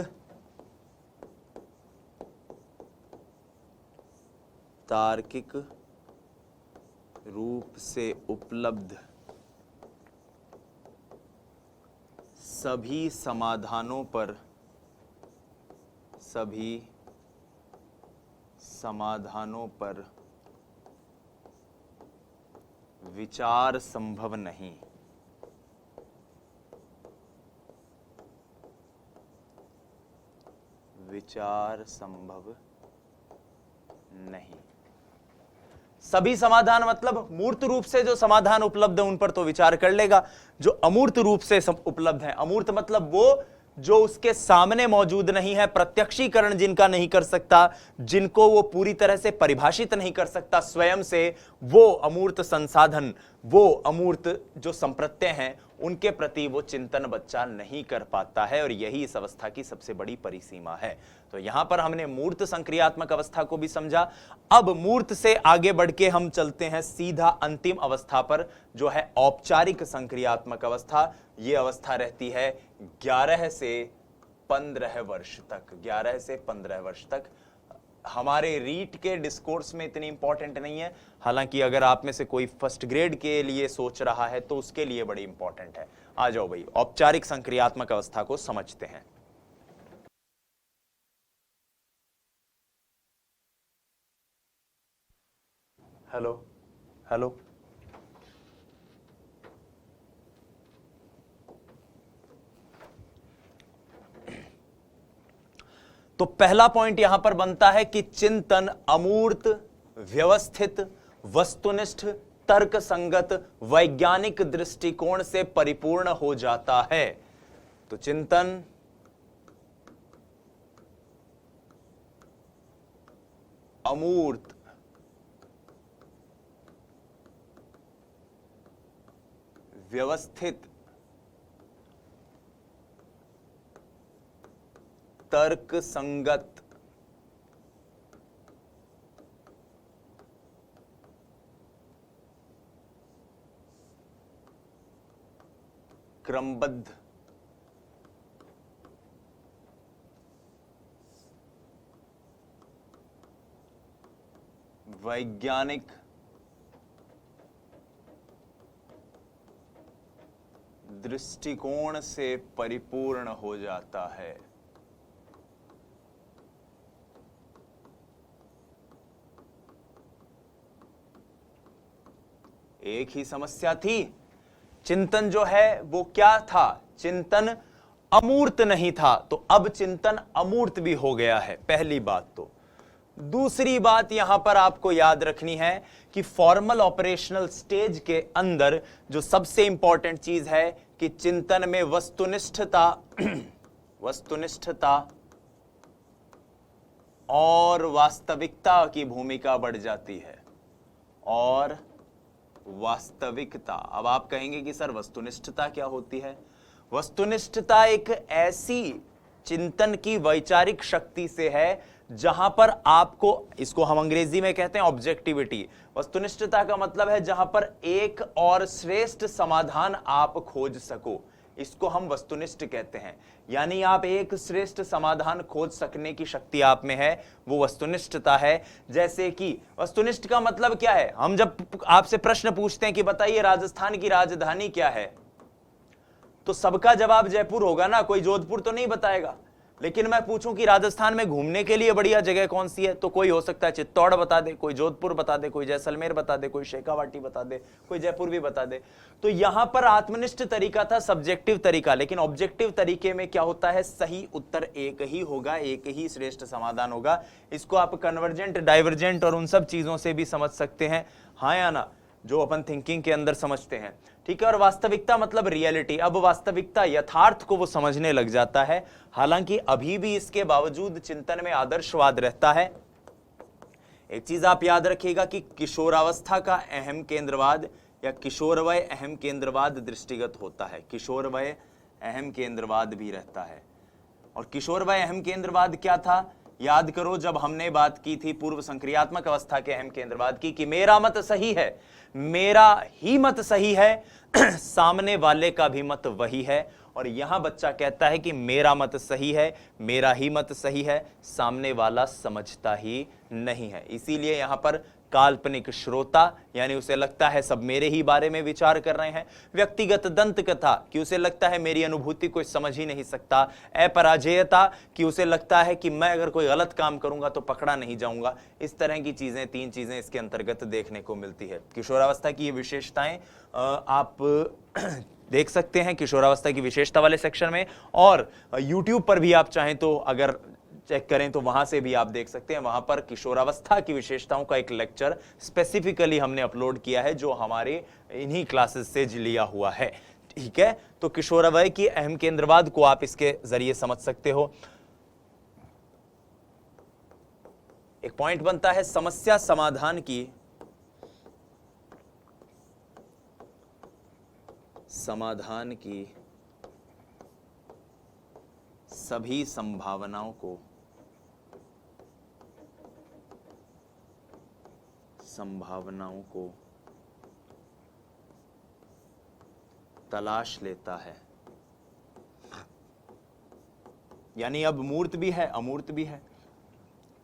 तार्किक रूप से उपलब्ध सभी समाधानों पर, सभी समाधानों पर विचार संभव नहीं, विचार संभव नहीं। सभी समाधान मतलब मूर्त रूप से जो समाधान उपलब्ध है उन पर तो विचार कर लेगा, जो अमूर्त रूप से उपलब्ध है, अमूर्त मतलब वो जो उसके सामने मौजूद नहीं है, प्रत्यक्षीकरण जिनका नहीं कर सकता, जिनको वो पूरी तरह से परिभाषित नहीं कर सकता स्वयं से, वो अमूर्त संसाधन, वो अमूर्त जो संप्रत्यय हैं, उनके प्रति वो चिंतन बच्चा नहीं कर पाता है, और यही इस अवस्था की सबसे बड़ी परिसीमा है। तो यहां पर हमने मूर्त संक्रियात्मक अवस्था को भी समझा। अब मूर्त से आगे बढ़ के हम चलते हैं सीधा अंतिम अवस्था पर, जो है औपचारिक संक्रियात्मक अवस्था। ये अवस्था रहती है 11 से 15 वर्ष तक। 11 से 15 वर्ष तक हमारे रीट के डिस्कोर्स में इतनी इंपॉर्टेंट नहीं है, हालांकि अगर आप में से कोई फर्स्ट ग्रेड के लिए सोच रहा है तो उसके लिए बड़ी इंपॉर्टेंट है। आ जाओ भाई, औपचारिक संक्रियात्मक अवस्था को समझते हैं। हेलो हेलो, तो पहला पॉइंट यहां पर बनता है कि चिंतन अमूर्त, व्यवस्थित, वस्तुनिष्ठ, तर्क संगत, वैज्ञानिक दृष्टिकोण से परिपूर्ण हो जाता है। तो चिंतन अमूर्त, व्यवस्थित, तर्क संगत, क्रमबद्ध, वैज्ञानिक दृष्टिकोण से परिपूर्ण हो जाता है। एक ही समस्या थी, चिंतन जो है वो क्या था, चिंतन अमूर्त नहीं था, तो अब चिंतन अमूर्त भी हो गया है, पहली बात। तो दूसरी बात यहां पर आपको याद रखनी है कि फॉर्मल ऑपरेशनल स्टेज के अंदर जो सबसे इंपॉर्टेंट चीज है कि चिंतन में वस्तुनिष्ठता वस्तुनिष्ठता और वास्तविकता की भूमिका बढ़ जाती है। और वास्तविकता, अब आप कहेंगे कि सर वस्तुनिष्ठता क्या होती है? वस्तुनिष्ठता एक ऐसी चिंतन की वैचारिक शक्ति से है जहां पर आपको, इसको हम अंग्रेजी में कहते हैं ऑब्जेक्टिविटी। वस्तुनिष्ठता का मतलब है जहां पर एक और श्रेष्ठ समाधान आप खोज सको, इसको हम वस्तुनिष्ठ कहते हैं। यानी आप एक श्रेष्ठ समाधान खोज सकने की शक्ति आप में है, वो वस्तुनिष्ठता है। जैसे कि वस्तुनिष्ठ का मतलब क्या है? हम जब आपसे प्रश्न पूछते हैं कि बताइए राजस्थान की राजधानी क्या है, तो सबका जवाब जयपुर होगा ना, कोई जोधपुर तो नहीं बताएगा। लेकिन मैं पूछूं कि राजस्थान में घूमने के लिए बढ़िया जगह कौन सी है, तो कोई हो सकता है चित्तौड़ बता दे, कोई जोधपुर बता दे, कोई जैसलमेर बता दे, कोई शेखावाटी बता दे, कोई जयपुर भी बता दे। तो यहां पर आत्मनिष्ठ तरीका था, सब्जेक्टिव तरीका। लेकिन ऑब्जेक्टिव तरीके में क्या होता है, सही उत्तर एक ही होगा, एक ही श्रेष्ठ समाधान होगा। इसको आप कन्वर्जेंट, डाइवर्जेंट और उन सब चीजों से भी समझ सकते हैं, हाँ या ना, जो अपन थिंकिंग के अंदर समझते हैं, ठीक है। और वास्तविकता मतलब रियलिटी। अब वास्तविकता, यथार्थ को वो समझने लग जाता है। हालांकि अभी भी इसके बावजूद चिंतन में आदर्शवाद रहता है। एक चीज आप याद रखिएगा कि किशोरावस्था का अहम केंद्रवाद या किशोरवय अहम केंद्रवाद दृष्टिगत होता है, किशोरवय अहम केंद्रवाद भी रहता है। और किशोरवय अहम केंद्रवाद क्या था, याद करो जब हमने बात की थी पूर्व संक्रियात्मक अवस्था के अहम केंद्रवाद की, कि मेरा मत सही है, मेरा ही मत सही है, सामने वाले का भी मत वही है। और यहां बच्चा कहता है कि मेरा मत सही है, मेरा ही मत सही है, सामने वाला समझता ही नहीं है। इसीलिए यहां पर काल्पनिक श्रोता, यानी उसे लगता है सब मेरे ही बारे में विचार कर रहे हैं। व्यक्तिगत दंत कथा, कि उसे लगता है मेरी अनुभूति कोई समझ ही नहीं सकता। अपराजेयता, कि उसे लगता है कि मैं अगर कोई गलत काम करूंगा तो पकड़ा नहीं जाऊंगा। इस तरह की चीजें, तीन चीजें इसके अंतर्गत देखने को मिलती है। किशोरावस्था की ये विशेषताएं आप देख सकते हैं किशोरावस्था की विशेषता वाले सेक्शन में, और YouTube पर भी आप चाहें तो, अगर चेक करें तो वहां से भी आप देख सकते हैं, वहां पर किशोरावस्था की विशेषताओं का एक लेक्चर स्पेसिफिकली हमने अपलोड किया है जो हमारे इन्हीं क्लासेस से लिया हुआ है। ठीक है, तो किशोरावय की अहम केंद्रवाद को आप इसके जरिए समझ सकते हो। एक पॉइंट बनता है समस्या समाधान की सभी संभावनाओं को तलाश लेता है। यानी अब मूर्त भी है, अमूर्त भी है।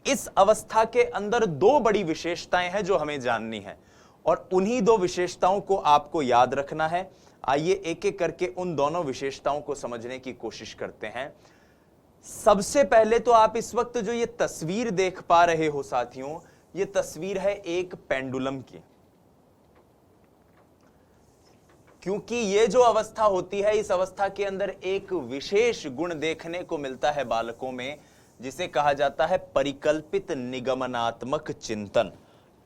इस अवस्था के अंदर दो बड़ी विशेषताएं हैं जो हमें जाननी है और उन्हीं दो विशेषताओं को आपको याद रखना है। आइए एक एक करके उन दोनों विशेषताओं को समझने की कोशिश करते हैं। सबसे पहले तो आप इस वक्त जो ये तस्वीर देख पा रहे हो साथियों, ये तस्वीर है एक पेंडुलम की। क्योंकि ये जो अवस्था होती है, इस अवस्था के अंदर एक विशेष गुण देखने को मिलता है बालकों में, जिसे कहा जाता है परिकल्पित निगमनात्मक चिंतन।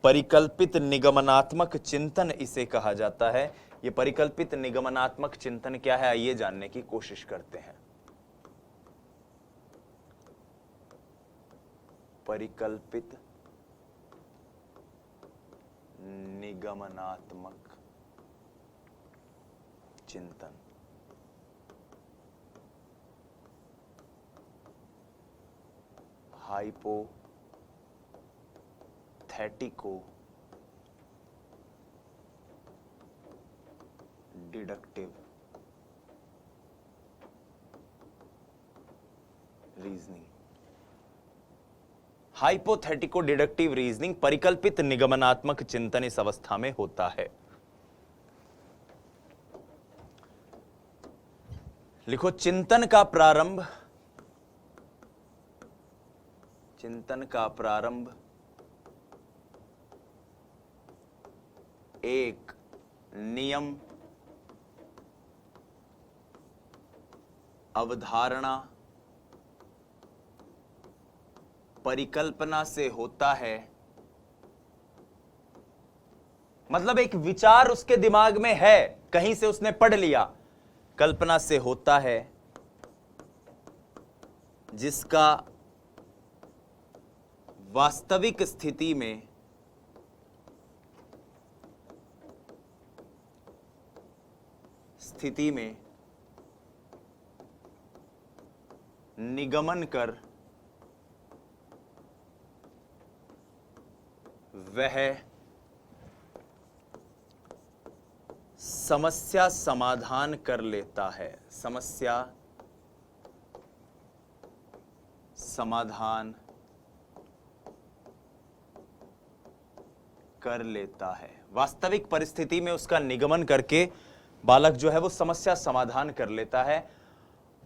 परिकल्पित निगमनात्मक चिंतन इसे कहा जाता है। ये परिकल्पित निगमनात्मक चिंतन क्या है, आइए जानने की कोशिश करते हैं। परिकल्पित निगमनात्मक चिंतन। हाइपोथेटिको डिडक्टिव रीजनिंग। हाइपोथेटिको डिडक्टिव रीजनिंग, परिकल्पित निगमनात्मक चिंतन इस अवस्था में होता है। लिखो चिंतन का प्रारंभ एक नियम, अवधारणा, परिकल्पना से होता है। मतलब एक विचार उसके दिमाग में है, कहीं से उसने पढ़ लिया, कल्पना से होता है, जिसका वास्तविक स्थिति में निगमन कर वह समस्या समाधान कर लेता है। समस्या समाधान कर लेता है। वास्तविक परिस्थिति में उसका निगमन करके बालक जो है वो समस्या समाधान कर लेता है।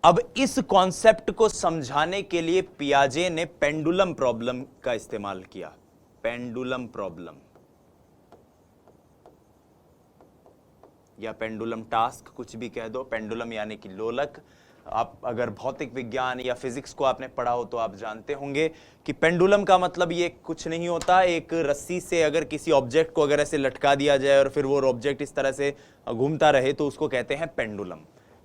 अब इस कॉन्सेप्ट को समझाने के लिए पियाजे ने पेंडुलम प्रॉब्लम का इस्तेमाल किया। पेंडुलम प्रॉब्लम या पेंडुलम टास्क, कुछ भी कह दो। पेंडुलम यानी कि लोलक। आप अगर भौतिक विज्ञान या फिजिक्स को आपने पढ़ा हो तो आप जानते होंगे कि पेंडुलम का मतलब ये कुछ नहीं होता, एक रस्सी से अगर किसी ऑब्जेक्ट को अगर ऐसे लटका दिया जाए और फिर वो ऑब्जेक्ट इस तरह से घूमता रहे तो उसको कहते हैं पेंडुलम।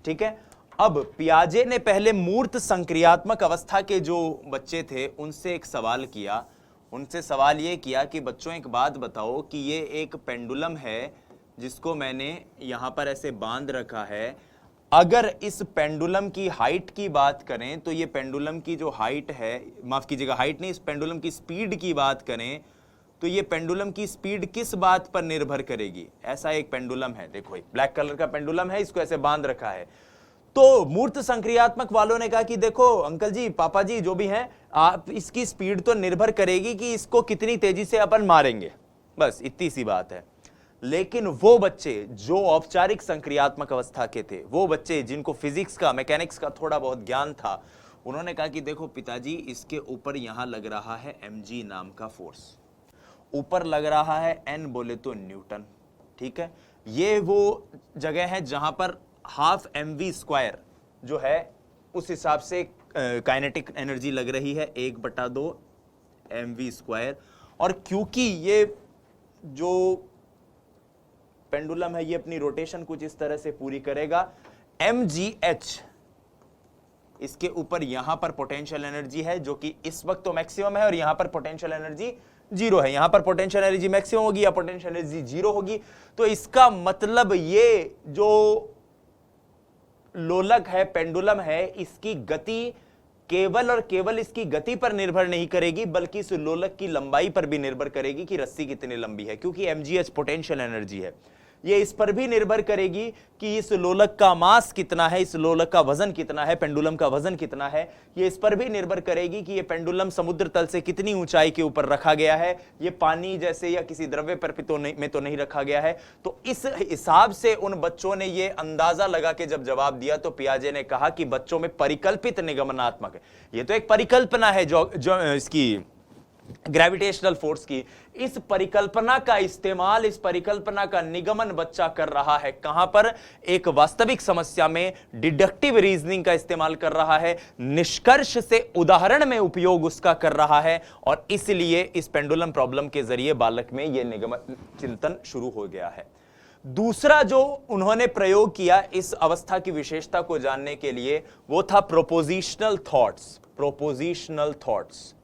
ठीक है, अब पियाजे ने पहले मूर्त संक्रियात्मक अवस्था के जो बच्चे थे उनसे एक सवाल किया। उनसे सवाल ये किया कि बच्चों एक बात बताओ कि ये एक पेंडुलम है जिसको मैंने यहां पर ऐसे बांध रखा है। अगर इस पेंडुलम की हाइट की बात करें तो ये पेंडुलम की जो हाइट है, माफ कीजिएगा हाइट नहीं, इस पेंडुलम की स्पीड की बात करें तो ये पेंडुलम की स्पीड किस बात पर निर्भर करेगी। ऐसा एक पेंडुलम है, देखो ब्लैक कलर का पेंडुलम है, इसको ऐसे बांध रखा है। तो मूर्त संक्रियात्मक वालों ने कहा कि देखो अंकल जी, पापा जी, जो भी हैं, आप इसकी स्पीड तो निर्भर करेगी कि इसको कितनी तेजी से अपन मारेंगे, बस इतनी सी बात है। लेकिन वो बच्चे जो औपचारिक संक्रियात्मक अवस्था के थे, वो बच्चे जिनको फिजिक्स का, मैकेनिक्स का थोड़ा बहुत ज्ञान था, उन्होंने कहा कि देखो पिताजी, इसके ऊपर यहां लग रहा है mg नाम का फोर्स, ऊपर लग रहा है n बोले तो न्यूटन। ठीक है, ये वो जगह है जहां पर हाफ mv स्क्वायर जो है उस हिसाब से काइनेटिक एनर्जी लग रही है 1/2 mv²। और क्योंकि ये जो पेंडुलम है ये अपनी रोटेशन कुछ इस तरह से पूरी करेगा, mgh इसके ऊपर यहां पर पोटेंशियल एनर्जी है जो कि इस वक्त तो मैक्सिमम है, और यहां पर पोटेंशियल एनर्जी 0 है। यहां पर पोटेंशियल एनर्जी मैक्सिमम होगी या पोटेंशियल एनर्जी 0 होगी। तो इसका मतलब ये जो लोलक है, पेंडुलम है, इसकी गति केवल और केवल इसकी गति पर निर्भर नहीं करेगी, बल्कि इस लोलक की लंबाई पर भी निर्भर करेगी कि रस्सी कितनी लंबी है। क्योंकि mgh पोटेंशियल एनर्जी है, ये इस पर भी निर्भर करेगी कि इस लोलक का मास कितना है, इस लोलक का वजन कितना है, पेंडुलम का वजन कितना है। ये इस पर भी निर्भर करेगी कि ये पेंडुलम समुद्र तल से कितनी ऊंचाई के ऊपर रखा गया है, ये पानी जैसे या किसी द्रव्य पर में तो नहीं रखा गया है। तो इस हिसाब से उन बच्चों ने ये अंदाजा लगा के जब जवाब दिया तो पियाजे ने कहा कि बच्चों में परिकल्पित निगमनात्मक है। ये तो एक परिकल्पना है जो इसकी ग्रेविटेशनल फोर्स की, इस परिकल्पना का इस्तेमाल, इस परिकल्पना का निगमन बच्चा कर रहा है। कहां पर? एक वास्तविक समस्या में डिडक्टिव रीजनिंग का इस्तेमाल कर रहा है, निष्कर्ष से उदाहरण में उपयोग उसका कर रहा है, और इसलिए इस पेंडुलम प्रॉब्लम के जरिए बालक में यह निगमन चिंतन शुरू हो गया है। दूसरा जो उन्होंने प्रयोग किया इस अवस्था की विशेषता को जानने के लिए, वो था prepositional thoughts. Prepositional thoughts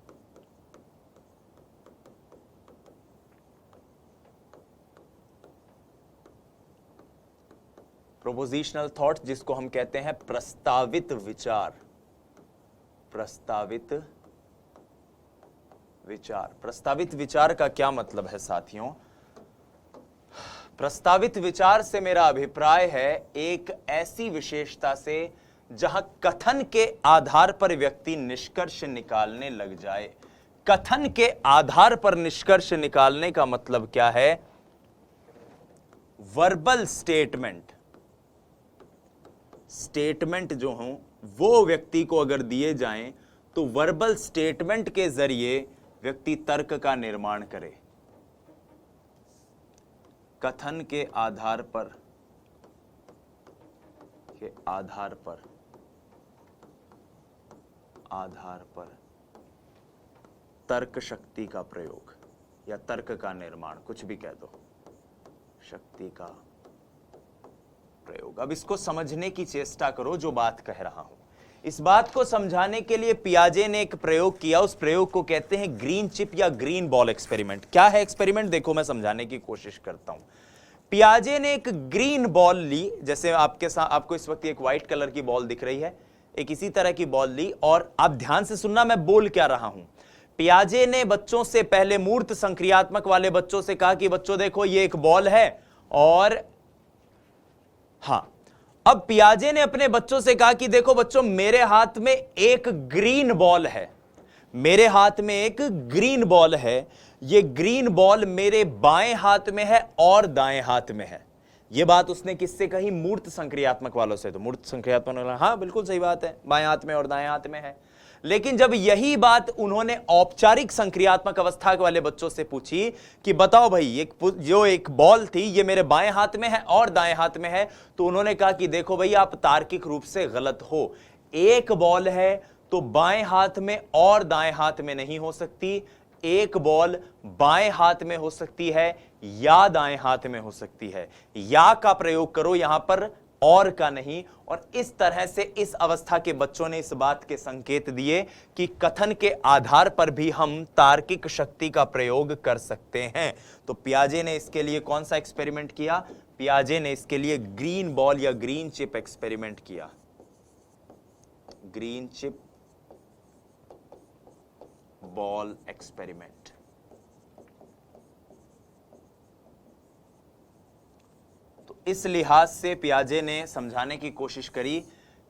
prepositional thoughts जिसको हम कहते हैं प्रस्तावित विचार। प्रस्तावित विचार, प्रस्तावित विचार का क्या मतलब है साथियों? प्रस्तावित विचार से मेरा अभिप्राय है एक ऐसी विशेषता से जहां कथन के आधार पर व्यक्ति निष्कर्ष निकालने लग जाए। कथन के आधार पर निष्कर्ष निकालने का मतलब क्या है? वर्बल स्टेटमेंट, स्टेटमेंट जो हों वो व्यक्ति को अगर दिए जाएं तो वर्बल स्टेटमेंट के जरिए व्यक्ति तर्क का निर्माण करे। कथन के आधार पर तर्क शक्ति का प्रयोग या तर्क का निर्माण, कुछ भी कह दो, शक्ति का प्रयोग। अब इसको समझने की चेष्टा करो जो बात कह रहा हूं। इस बात को समझाने के लिए पियाजे ने एक प्रयोग किया, उस प्रयोग को कहते हैं ग्रीन चिप या ग्रीन बॉल एक्सपेरिमेंट। क्या है एक्सपेरिमेंट? देखो मैं समझाने की कोशिश करता हूं। पियाजे ने एक ग्रीन बॉल ली, जैसे आपको इस वक्त एक व्हाइट कलर की बॉल दिख रही है, एक इसी तरह की बॉल ली, और आप ध्यान से सुनना मैं बोल क्या रहा हूं। पियाजे ने बच्चों से पहले मूर्त संक्रियात्मक वाले बच्चों से कहा कि बच्चों देखो ये एक बॉल है, और हां, अब पियाजे ने अपने बच्चों से कहा कि देखो बच्चों मेरे हाथ में एक ग्रीन बॉल है, मेरे हाथ में एक ग्रीन बॉल है, ये ग्रीन बॉल मेरे बाएं हाथ में है और दाएं हाथ में है। ये बात उसने किससे कही? मूर्त संक्रियात्मक वालों से। तो मूर्त संक्रियात्मक वाले, हाँ बिल्कुल सही बात है, बाएं हाथ में और दाएं हाथ में है। लेकिन जब यही बात उन्होंने औपचारिक संक्रियात्मक अवस्था वाले बच्चों से पूछी कि बताओ भाई जो एक बॉल थी ये मेरे बाएं हाथ में है और दाएं हाथ में है, तो उन्होंने कहा कि देखो भाई आप तार्किक रूप से गलत हो। एक बॉल है तो बाएं हाथ में और दाएं हाथ में नहीं हो सकती, एक बॉल बाएं हाथ में हो सकती है या दाएं हाथ में हो सकती है। या का प्रयोग करो यहां पर, और का नहीं। और इस तरह से इस अवस्था के बच्चों ने इस बात के संकेत दिए कि कथन के आधार पर भी हम तार्किक शक्ति का प्रयोग कर सकते हैं। तो पियाजे ने इसके लिए कौन सा एक्सपेरिमेंट किया? पियाजे ने इसके लिए ग्रीन बॉल या ग्रीन चिप एक्सपेरिमेंट किया। Green chip ball experiment. इस लिहाज से पियाजे ने समझाने की कोशिश करी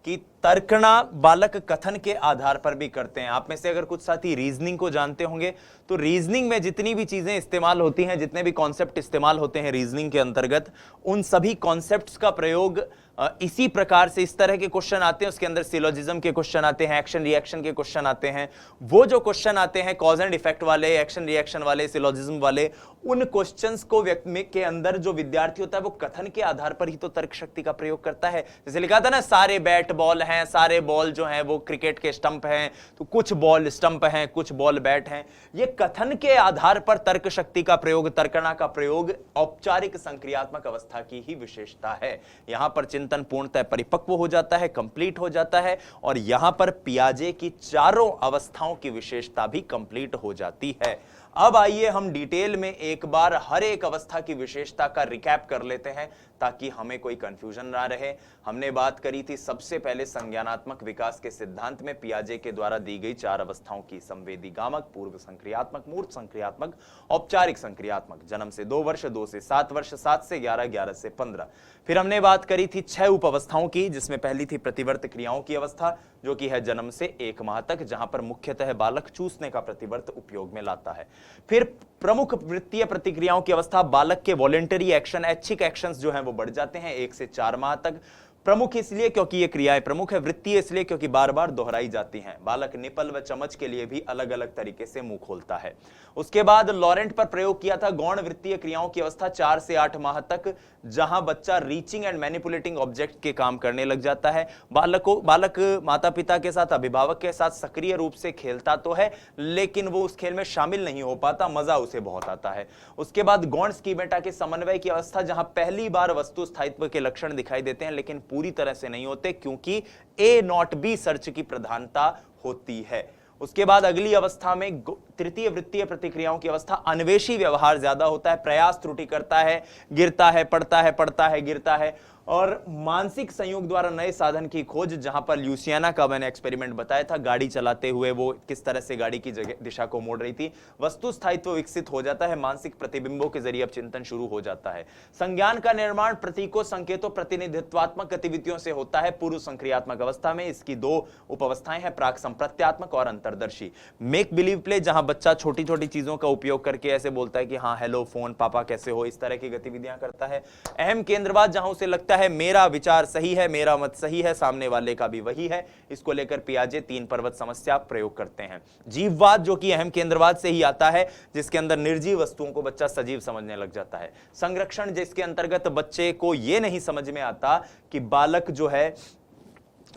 कि तर्कना बालक कथन के आधार पर भी करते हैं। आप में से अगर कुछ साथी रीजनिंग को जानते होंगे तो रीजनिंग में जितनी भी चीजें इस्तेमाल होती हैं, जितने भी कॉन्सेप्ट इस्तेमाल होते हैं रीजनिंग के अंतर्गत, उन सभी कॉन्सेप्ट्स का प्रयोग इसी प्रकार से इस तरह के क्वेश्चन आते हैं, उसके अंदर सिलोजिज्म के क्वेश्चन आते हैं, एक्शन रिएक्शन के क्वेश्चन आते हैं। वो जो क्वेश्चन आते हैं कॉज एंड इफेक्ट वाले, एक्शन रिएक्शन वाले, सिलोजिज्म वाले, उन क्वेश्चंस को व्यक्ति के अंदर जो विद्यार्थी होता है वो कथन के आधार पर ही तो तर्क शक्ति का प्रयोग करता है। जैसे लिखा था ना, सारे बैट बॉल हैं, सारे बॉल जो हैं वो क्रिकेट के स्टंप हैं, तो कुछ बॉल स्टंप हैं, कुछ बॉल बैट हैं। ये कथन के आधार पर तर्क शक्ति का प्रयोग, तर्कणा का प्रयोग औपचारिक संक्रियात्मक अवस्था की ही विशेषता है। यहां पर चिंतन पूर्णतः परिपक्व हो जाता है, कंप्लीट हो जाता है, और यहां पर पियाजे की चारों अवस्थाओं की विशेषता भी कंप्लीट हो जाती है। अब आइए हम डिटेल में एक बार हर एक अवस्था की विशेषता का रिकैप कर लेते हैं ताकि हमें कोई कंफ्यूजन ना रहे। हमने बात करी थी सबसे पहले संज्ञानात्मक विकास के सिद्धांत में पियाजे के द्वारा दी गई 4 अवस्थाओं की, संवेदीगामक, पूर्व संक्रियात्मक, मूर्त संक्रियात्मक, औपचारिक संक्रियात्मक। जन्म से 2 वर्ष, 2 से 7 वर्ष, 7 से 11, 11 से 15। फिर हमने बात करी थी 6 उप अवस्थाओं की, जिसमें पहली थी प्रतिवर्त क्रियाओं की अवस्था, जो कि है जन्म से 1 माह तक, जहां पर मुख्यतः बालक चूसने का प्रतिवर्त उपयोग में लाता है। फिर प्रमुख वृत्तीय प्रतिक्रियाओं की अवस्था, बालक के वॉलेंटरी एक्शन, ऐच्छिक एक्शंस जो हैं वो बढ़ जाते हैं 1 से 4 माह तक। प्रमुख इसलिए क्योंकि ये क्रियाएं प्रमुख है, वृत्तीय इसलिए क्योंकि बार बार दोहराई जाती हैं। बालक निपल व चमच के लिए भी अलग अलग तरीके से मुंह खोलता है। उसके बाद लॉरेंट पर प्रयोग किया था गौण वृत्तीय क्रियाओं की अवस्था 4 से 8 माह तक, जहां बच्चा रीचिंग एंड मैनिपुलेटिंग ऑब्जेक्ट के काम करने लग जाता है। बालक माता पिता के साथ, अभिभावक के साथ सक्रिय रूप से खेलता तो है, लेकिन वो उस खेल में शामिल नहीं हो पाता, मजा उसे बहुत आता है। उसके बाद गौण स्कीमेटा के समन्वय की अवस्था, जहां पहली बार वस्तु स्थायित्व के लक्षण दिखाई देते हैं, लेकिन पूरी तरह से नहीं होते, क्योंकि ए नॉट बी सर्च की प्रधानता होती है। उसके बाद अगली अवस्था में तृतीय वृत्तीय प्रतिक्रियाओं की अवस्था, अन्वेषी व्यवहार ज्यादा होता है, प्रयास त्रुटि करता है, गिरता है, पढ़ता है, गिरता है, और मानसिक संयोग द्वारा नए साधन की खोज, जहां पर ल्यूसियाना का मैंने एक्सपेरिमेंट बताया था, गाड़ी चलाते हुए वो किस तरह से गाड़ी की दिशा को मोड़ रही थी। वस्तु स्थायित्व विकसित हो जाता है, मानसिक प्रतिबिंबों के जरिए अब चिंतन शुरू हो जाता है। संज्ञान का निर्माण प्रतीकों, संकेतों, प्रतिनिधित्वात्मक गतिविधियों से होता है पूर्व संक्रियात्मक अवस्था में। इसकी 2 उपअवस्थाएं हैं, प्राक संप्रत्यात्मक और अंतर्दर्शी। मेक बिलीव प्ले, जहां बच्चा छोटी छोटी चीजों का उपयोग करके ऐसे बोलता है कि हाँ हेलो फोन, पापा कैसे हो, इस तरह की गतिविधियां करता है। अहम केंद्रवाद, जहां उसे लगता है मेरा विचार सही है, मेरा मत सही है, सामने वाले का भी वही है। इसको लेकर पियाजे 3 पर्वत समस्या प्रयोग करते हैं। जीववाद, जो कि अहम केंद्रवाद से ही आता है, जिसके अंदर निर्जीव वस्तुओं को बच्चा सजीव समझने लग जाता है। संरक्षण, जिसके अंतर्गत बच्चे को यह नहीं समझ में आता कि बालक जो है,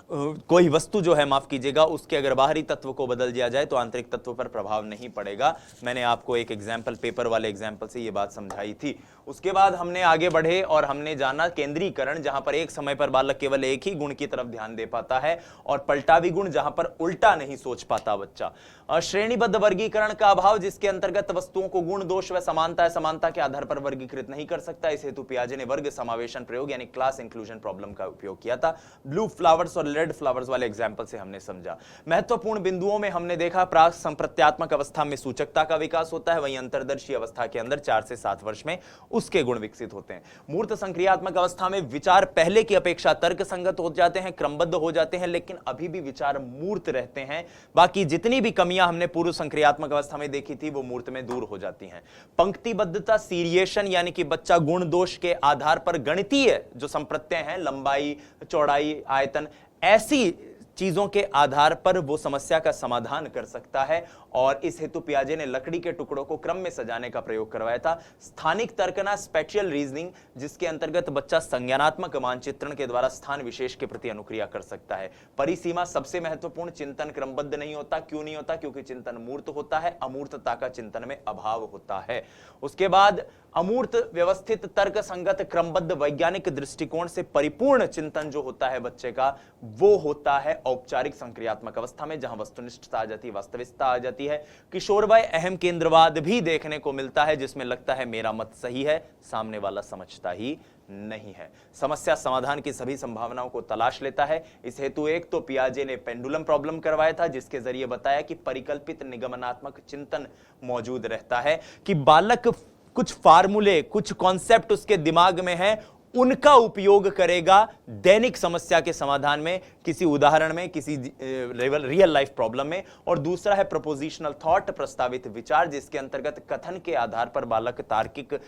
कोई वस्तु जो है, माफ कीजिएगा, उसके अगर बाहरी तत्व को बदल दिया जाए तो आंतरिक तत्व पर प्रभाव नहीं पड़ेगा। मैंने आपको एक एग्जाम्पल, पेपर वाले एग्जाम्पल से ये बात समझाई थी। उसके बाद हमने आगे बढ़े और हमने जाना केंद्रीकरण, जहां पर एक समय पर बालक केवल एक ही गुण की तरफ ध्यान दे पाता है, और पलटावी गुण, जहां पर उल्टा नहीं सोच पाता बच्चा। श्रेणीबद्ध वर्गीकरण का अभाव, जिसके अंतर्गत वस्तुओं को गुण, दोष व समानता के आधार पर वर्गीकृत नहीं कर सकता। इस हेतु पियाजे ने वर्ग समावेशन प्रयोग यानी क्लास इंक्लूजन प्रॉब्लम का उपयोग किया था। ब्लू फ्लावर्स और रेड फ्लावर्स वाले एग्जाम्पल से हमने समझा। महत्वपूर्ण बिंदुओं में हमने देखा, प्राक संप्रत्यात्मक अवस्था में सूचकता का विकास होता है, वहीं अंतर्दर्शी अवस्था के अंदर 4 से 7 वर्ष में उसके गुण विकसित होते हैं। मूर्त संक्रियात्मक अवस्था में विचार पहले की अपेक्षा तर्क संगत हो जाते हैं, क्रमबद्ध हो जाते हैं, लेकिन अभी भी विचार मूर्त रहते हैं। बाकी जितनी भी कमियां हमने पूर्व संक्रियात्मक अवस्था में देखी थी वो मूर्त में दूर हो जाती हैं। पंक्तिबद्धता, सीरिएशन, यानी कि बच्चा गुण दोष के आधार पर गणितीय जो संप्रत्यय हैं, लंबाई, चौड़ाई, आयतन, ऐसी चीजों के आधार पर वो समस्या का समाधान कर सकता है, और इस हेतु पियाजे ने लकड़ी के टुकड़ों को क्रम में सजाने का प्रयोग करवाया था। स्थानिक तर्कना, स्पेशियल रीजनिंग, जिसके अंतर्गत बच्चा संज्ञानात्मक मानचित्रण के द्वारा स्थान विशेष के प्रति अनुक्रिया कर सकता है। परिसीमा, सबसे महत्वपूर्ण, चिंतन क्रमबद्ध नहीं होता। क्यों नहीं होता? क्योंकि चिंतन मूर्त होता है, अमूर्तता का चिंतन में अभाव होता है। उसके बाद अमूर्त, व्यवस्थित, तर्क संगत, क्रमबद्ध, वैज्ञानिक दृष्टिकोण से परिपूर्ण चिंतन जो होता है बच्चे का, वो होता है औपचारिक संक्रियात्मक अवस्था में, जहां वस्तुनिष्ठता आ जाती है, वास्तविकता आ जाती है। किशोरवय अहम केंद्रवाद भी देखने को मिलता है, जिसमें लगता है मेरा मत सही है, सामने वाला समझता ही नहीं है। समस्या समाधान की सभी संभावनाओं को तलाश लेता है। इस हेतु एक तो पियाजे ने पेंडुलम प्रॉब्लम करवाया था, जिसके जरिए बताया कि परिकल्पित निगमनात्मक चिंतन मौजूद रहता है, कि बालक कुछ फार्मूले, कुछ कॉन्सेप्ट उसके दिमाग में है, उनका उपयोग करेगा दैनिक समस्या के समाधान में, किसी उदाहरण में, किसी रियल लाइफ प्रॉब्लम में। और दूसरा है प्रपोजिशनल थॉट, प्रस्तावित विचार, जिसके अंतर्गत कथन के आधार पर बालक तार्किक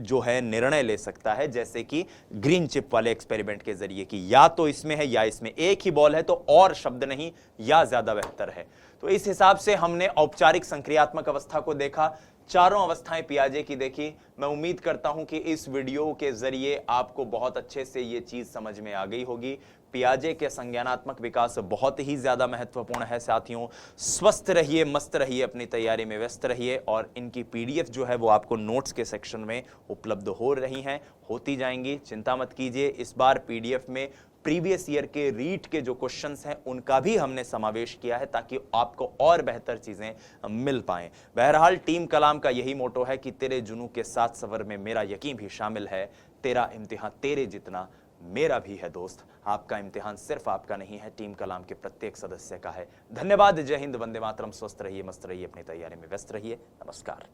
जो है निर्णय ले सकता है, जैसे कि ग्रीन चिप वाले एक्सपेरिमेंट के जरिए कि या तो इसमें है या इसमें, एक ही बॉल है तो और शब्द नहीं, या ज्यादा बेहतर है। तो इस हिसाब से हमने औपचारिक संक्रियात्मक अवस्था को देखा, चारों अवस्थाएं पियाजे की देखी। मैं उम्मीद करता हूं कि इस वीडियो के जरिए आपको बहुत अच्छे से यह चीज समझ में आ गई होगी। पियाजे के संज्ञानात्मक विकास बहुत ही ज्यादा महत्वपूर्ण है साथियों। स्वस्थ रहिए, मस्त रहिए, अपनी तैयारी में व्यस्त रहिए, और इनकी पीडीएफ जो है वो आपको नोट्स के सेक्शन में उपलब्ध हो रही हैं, होती जाएंगी, चिंता मत कीजिए। इस बार पीडीएफ में प्रीवियस ईयर के रीट के जो क्वेश्चंस हैं उनका भी हमने समावेश किया है, ताकि आपको और बेहतर चीजें मिल पाएं। बहरहाल टीम कलाम का यही मोटो है कि तेरे जुनू के साथ सफर में मेरा यकीन भी शामिल है, तेरा इम्तिहान तेरे जितना मेरा भी है दोस्त। आपका इम्तिहान सिर्फ आपका नहीं है, टीम कलाम के प्रत्येक सदस्य का है। धन्यवाद, जय हिंद, वंदे मातरम। स्वस्थ रहिए, मस्त रहिए, अपनी तैयारी में व्यस्त रहिए। नमस्कार।